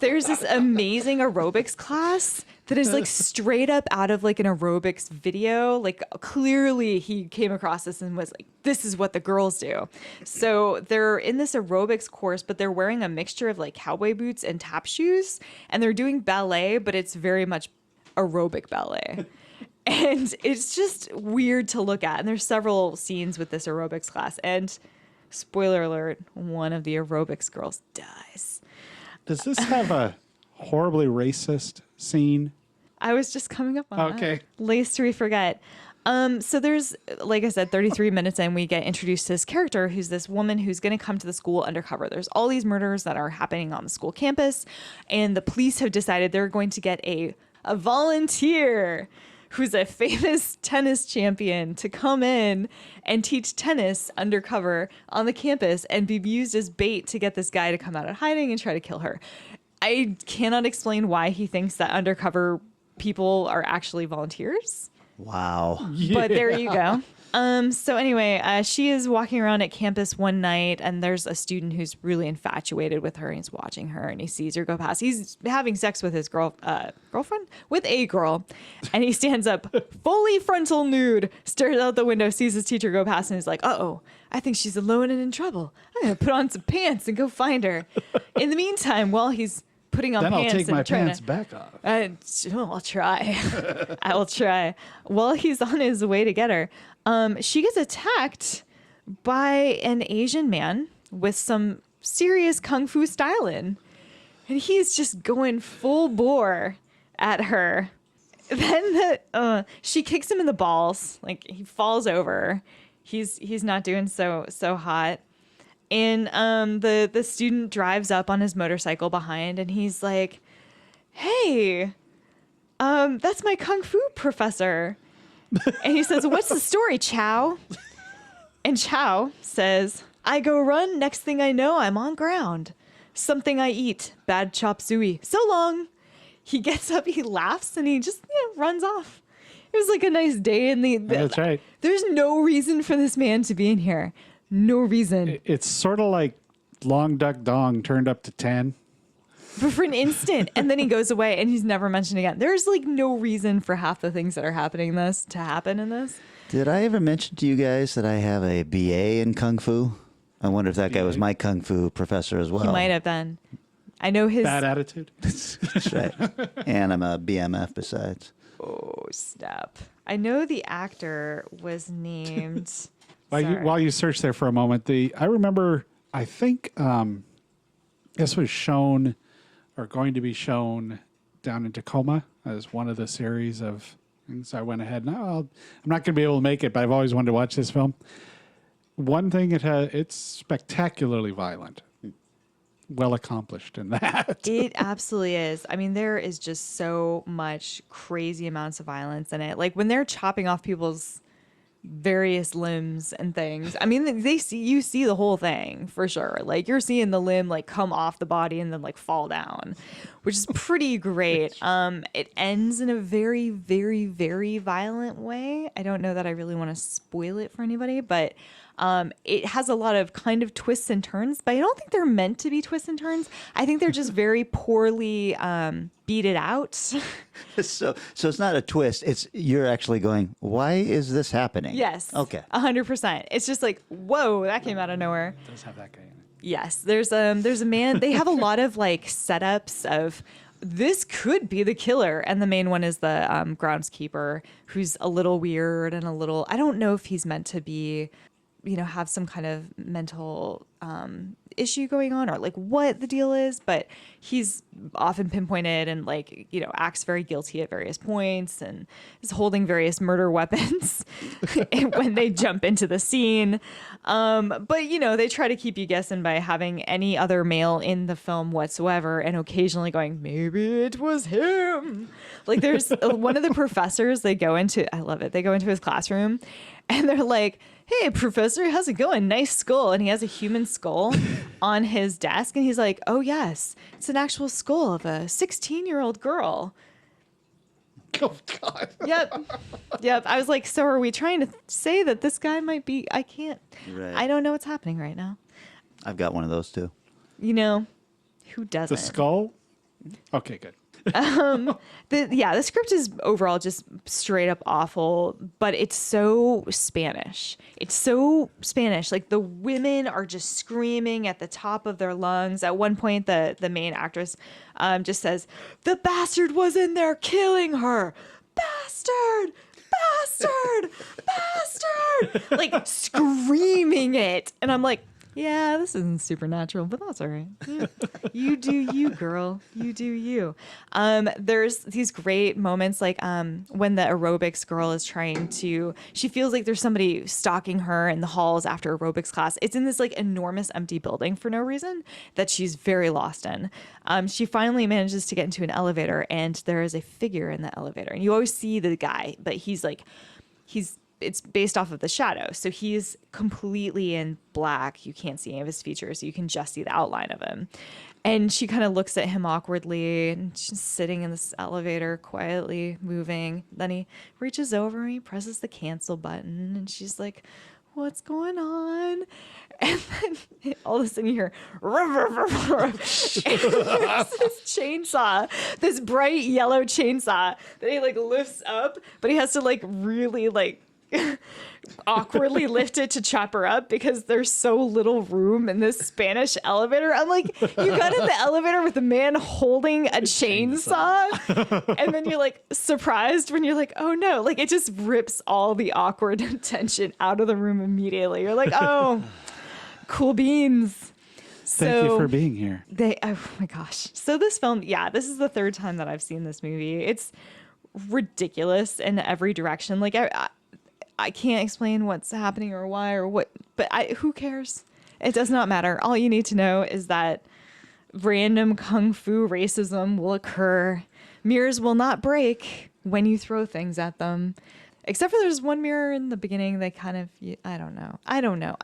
S7: There's this amazing aerobics class that is like straight up out of like an aerobics video. Like clearly he came across this and was like, this is what the girls do. So they're in this aerobics course, but they're wearing a mixture of like cowboy boots and tap shoes. And they're doing ballet, but it's very much aerobic ballet. And it's just weird to look at. And there's several scenes with this aerobics class. And spoiler alert, one of the aerobics girls dies.
S6: Does this have a horribly racist scene?
S7: I was just coming up on
S6: Okay.
S7: that. Lest we forget. So there's, like I said, 33 minutes in, we get introduced to this character who's this woman who's going to come to the school undercover. There's all these murders that are happening on the school campus, and the police have decided they're going to get a volunteer who's a famous tennis champion to come in and teach tennis undercover on the campus and be used as bait to get this guy to come out of hiding and try to kill her. I cannot explain why he thinks that undercover people are actually volunteers.
S5: Wow.
S6: Yeah.
S7: But there you go. So anyway, she is walking around at campus one night, and there's a student who's really infatuated with her, and he's watching her, and he sees her go past. He's having sex with his girlfriend, with a girl, and he stands up, fully frontal nude, stares out the window, sees his teacher go past, and he's like, uh-oh, I think she's alone and in trouble. I'm going to put on some pants and go find her. In the meantime, while he's putting on
S6: Then
S7: pants
S6: I'll take
S7: and
S6: my
S7: trying
S6: pants
S7: to,
S6: back off.
S7: I'll try. I will try. While he's on his way to get her, she gets attacked by an Asian man with some serious kung fu style in. And he's just going full bore at her. Then she kicks him in the balls. Like he falls over. He's not doing so hot. And the student drives up on his motorcycle behind, and he's like, hey, that's my kung fu professor. And he says, what's the story, Chow? And Chow says, I go run, next thing I know, I'm on ground. Something I eat, bad chop suey. So long. he gets up, he laughs, and he just runs off. It was like a nice day in the
S6: That's right.
S7: There's no reason for this man to be in here. No reason.
S6: It's sort of like Long Duck Dong turned up to 10.
S7: But for an instant, and then he goes away, and he's never mentioned again. There's like no reason for half the things that are happening in this to happen in this.
S5: Did I ever mention to you guys that I have a BA in Kung Fu? I wonder if that guy was my Kung Fu professor as well.
S7: He might have been. I know his
S6: Bad attitude.
S5: That's right. And I'm a BMF besides.
S7: Oh, snap. I know the actor was named.
S6: While you search there for a moment, I remember, I think this was shown or going to be shown down in Tacoma as one of the series of things. So I went ahead. I'm not going to be able to make it, but I've always wanted to watch this film. One thing, it's spectacularly violent. Well accomplished in that.
S7: It absolutely is. I mean, there is just so much crazy amounts of violence in it. Like when they're chopping off people's various limbs and things. I mean, you see the whole thing for sure. Like you're seeing the limb like come off the body and then like fall down, which is pretty great. It ends in a very, very, very violent way. I don't know that I really want to spoil it for anybody, but it has a lot of kind of twists and turns, but I don't think they're meant to be twists and turns. I think they're just very poorly beated out.
S5: So it's not a twist. It's you're actually going, why is this happening?
S7: Yes.
S5: Okay.
S7: 100%. It's just like, whoa, that came out of nowhere.
S6: It does have that guy in it.
S7: Yes. There's a man. They have a lot of like setups of this could be the killer. And the main one is the groundskeeper who's a little weird and I don't know if he's meant to be, have some kind of mental issue going on or like what the deal is, but he's often pinpointed and like, acts very guilty at various points and is holding various murder weapons when they jump into the scene. But they try to keep you guessing by having any other male in the film whatsoever and occasionally going, maybe it was him. Like there's one of the professors I love it. They go into his classroom and they're like, hey, professor, how's it going? Nice skull. And he has a human skull on his desk. And he's like, oh, yes, it's an actual skull of a 16-year-old girl.
S6: Oh, God.
S7: Yep. I was like, so are we trying to say that this guy might be, I can't,
S5: Right.
S7: I don't know what's happening right now.
S5: I've got one of those too.
S7: Who doesn't?
S6: The skull? Okay, good.
S7: The script is overall just straight up awful, but it's so Spanish. Like the women are just screaming at the top of their lungs. At one point, the main actress just says, "The bastard was in there killing her. Bastard! Bastard! Bastard!" Like screaming it. And I'm like, yeah, this isn't supernatural, but that's all right. Yeah. You do you, girl. You do you. There's these great moments like when the aerobics girl is she feels like there's somebody stalking her in the halls after aerobics class. It's in this like enormous empty building for no reason that she's very lost in. She finally manages to get into an elevator and there is a figure in the elevator. And you always see the guy, but it's based off of the shadow. So he's completely in black. You can't see any of his features. You can just see the outline of him. And she kind of looks at him awkwardly and she's sitting in this elevator, quietly moving. Then he reaches over and he presses the cancel button and she's like, what's going on? And then all of a sudden you hear, this chainsaw, this bright yellow chainsaw that he like lifts up, but he has to like really like awkwardly lift it to chop her up because there's so little room in this Spanish elevator. I'm like, you got in the elevator with a man holding a chainsaw and then you're like surprised when you're like, oh no, like it just rips all the awkward tension out of the room immediately. You're like, oh, cool beans.
S6: Thank you for being here.
S7: Oh my gosh. So this film, this is the third time that I've seen this movie. It's ridiculous in every direction. Like I can't explain what's happening or why or what, but who cares? It does not matter. All you need to know is that random kung fu racism will occur. Mirrors will not break when you throw things at them. Except for there's one mirror in the beginning that kind of, I don't know.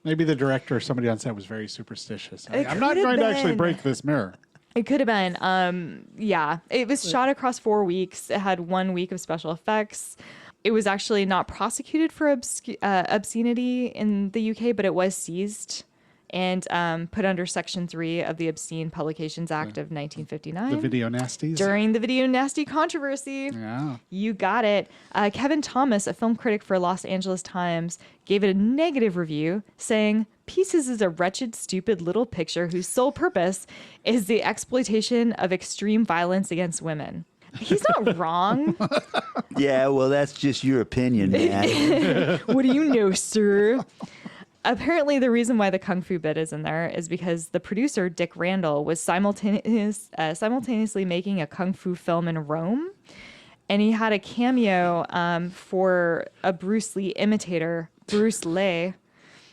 S6: Maybe the director or somebody on set was very superstitious. I'm not going to actually break this mirror.
S7: It could have been. Yeah. It was shot across 4 weeks. It had 1 week of special effects. It was actually not prosecuted for obscenity in the UK, but it was seized and put under Section 3 of the Obscene Publications Act of 1959.
S6: The video nasties.
S7: During the video nasty controversy.
S6: Yeah.
S7: You got it. Kevin Thomas, a film critic for Los Angeles Times, gave it a negative review, saying, Pieces is a wretched, stupid little picture whose sole purpose is the exploitation of extreme violence against women. He's not wrong.
S5: Yeah, well, that's just your opinion, man.
S7: What do you know, sir? Apparently, the reason why the kung fu bit is in there is because the producer, Dick Randall, was simultaneously making a kung fu film in Rome. And he had a cameo for a Bruce Lee imitator, Bruce Lee.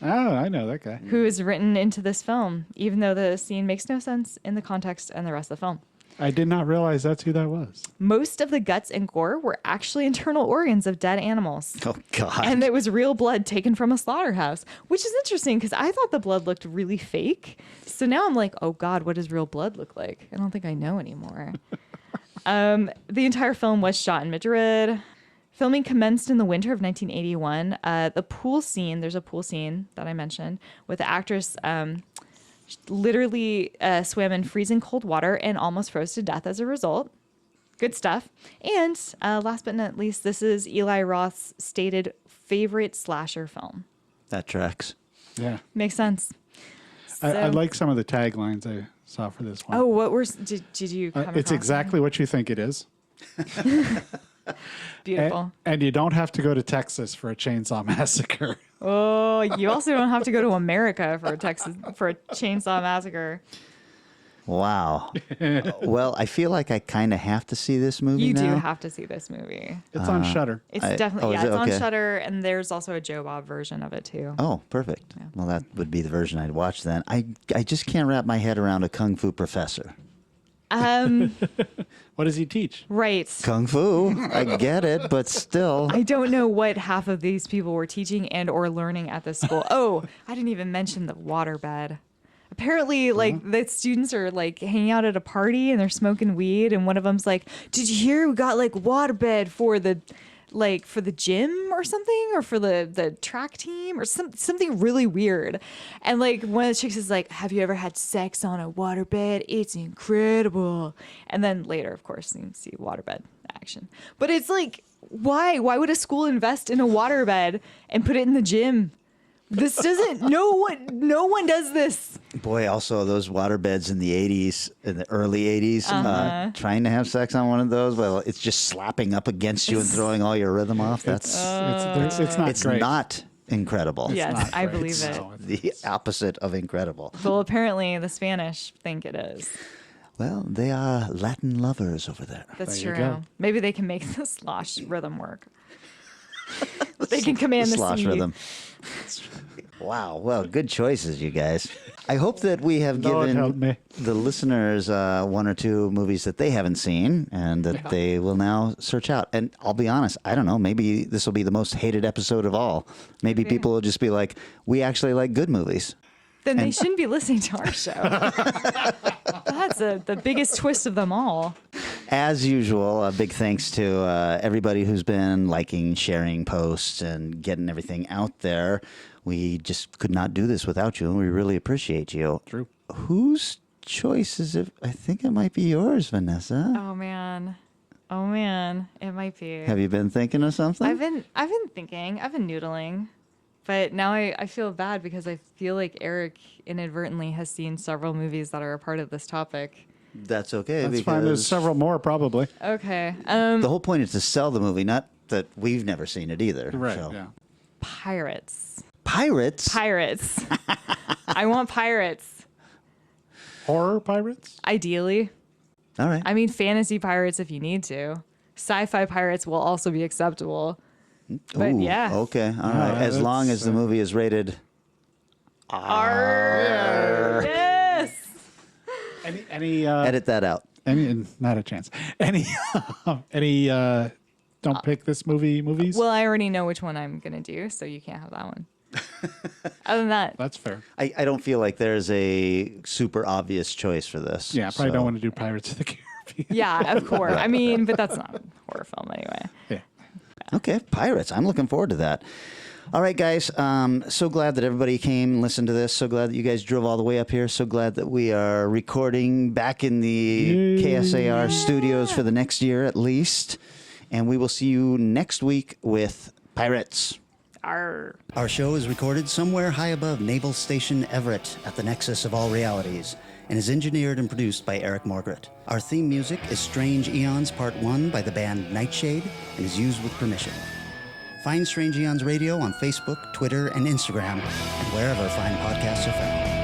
S6: Oh, I know that guy.
S7: Who is written into this film, even though the scene makes no sense in the context and the rest of the film.
S6: I did not realize that's who that was.
S7: Most of the guts and gore were actually internal organs of dead animals.
S5: Oh, God.
S7: And it was real blood taken from a slaughterhouse, which is interesting because I thought the blood looked really fake. So now I'm like, oh, God, what does real blood look like? I don't think I know anymore. The entire film was shot in Madrid. Filming commenced in the winter of 1981. The pool scene, there's a pool scene that I mentioned with the actress literally swam in freezing cold water and almost froze to death as a result. Good stuff. And last but not least, this is Eli Roth's stated favorite slasher film.
S5: That tracks.
S6: Yeah.
S7: Makes sense.
S6: I like some of the taglines I saw for this one.
S7: Oh, what were did you come
S6: It's
S7: across
S6: exactly what you think it is.
S7: Beautiful.
S6: And you don't have to go to Texas for a chainsaw massacre.
S7: Oh, you also don't have to go to America for a chainsaw massacre.
S5: Wow. Well, I feel like I kind of have to see this movie
S7: You
S5: now.
S7: do have to see this movie.
S6: It's on Shudder.
S7: It's
S5: I-
S7: definitely,
S5: oh, is
S7: it's
S5: it?
S7: on
S5: Okay.
S7: Shudder, and there's also a Joe Bob version of it too.
S5: Oh, perfect. Well, that would be the version I'd watch then. I just can't wrap my head around a kung fu professor.
S6: What does he teach?
S7: Right.
S5: Kung fu, I get it, but still.
S7: I don't know what half of these people were teaching and or learning at this school. Oh, I didn't even mention the waterbed. Apparently, like, the students are, like, hanging out at a party and they're smoking weed, and one of them's like, did you hear we got, like, waterbed for the gym or something, or for the track team or something really weird. And, like, one of the chicks is like, have you ever had sex on a waterbed? It's incredible. And then later, of course, you can see waterbed action. But it's like, why would a school invest in a waterbed and put it in the gym? This doesn't, no one does this.
S5: Boy, also those waterbeds in the 80s, in the early 80s, trying to have sex on one of those, well, it's just slapping up against you and throwing all your rhythm off.
S6: It's not
S5: It's
S6: great.
S5: not incredible.
S7: Yes, I believe it.
S6: No,
S5: The opposite of incredible.
S7: Well, apparently the Spanish think it is.
S5: Well, they are Latin lovers over there.
S7: That's
S6: There you
S7: true.
S6: go.
S7: Maybe they can make the slosh rhythm work. They can command the
S5: slosh
S7: sea.
S5: rhythm. Wow. Well, good choices, you guys. I hope that we have
S6: Lord help
S5: given
S6: me.
S5: the listeners one or two movies that they haven't seen and that they will now search out. And I'll be honest, I don't know. Maybe this will be the most hated episode of all. Maybe people will just be like, we actually like good movies.
S7: Then they shouldn't be listening to our show. That's the biggest twist of them all.
S5: As usual, a big thanks to everybody who's been liking, sharing posts, and getting everything out there. We just could not do this without you, and we really appreciate you.
S6: True.
S5: Whose choice is it? I think it might be yours, Vanessa.
S7: Oh man, it might be.
S5: Have you been thinking of something?
S7: I've been thinking. I've been noodling, but now I feel bad because I feel like Eric inadvertently has seen several movies that are a part of this topic.
S5: That's okay.
S6: That's fine. There's several more, probably.
S7: Okay.
S5: The whole point is to sell the movie, not that we've never seen it either.
S6: Right,
S5: so.
S6: yeah.
S7: Pirates.
S5: Pirates?
S7: I want pirates.
S6: Horror pirates?
S7: Ideally.
S5: All right.
S7: I mean, fantasy pirates if you need to. Sci-fi pirates will also be acceptable. But
S5: Ooh,
S7: yeah.
S5: Okay. All right. As long as the movie is rated
S7: R. Yes.
S6: Any
S5: edit that out.
S6: any not a chance. Any don't pick this movies?
S7: Well, I already know which one I'm going to do, so you can't have that one. Other than that,
S6: That's fair.
S5: I don't feel like there's a super obvious choice for this.
S6: Yeah, I probably
S5: so-
S6: don't want to do Pirates of the Caribbean.
S7: yeah, of course. I mean, but that's not a horror film anyway.
S6: Yeah.
S5: Okay, Pirates. I'm looking forward to that. All right, guys. So glad that everybody came and listened to this. So glad that you guys drove all the way up here. So glad that we are recording back in the KSAR studios for the next year at least. And we will see you next week with Pirates.
S7: Arr.
S5: Our show is recorded somewhere high above Naval Station Everett at the nexus of all realities and is engineered and produced by Eric Morgret. Our theme music is Strange Aeons Part 1 by the band Nightshade and is used with permission. Find Strange Aeons Radio on Facebook, Twitter, and Instagram, and wherever fine podcasts are found.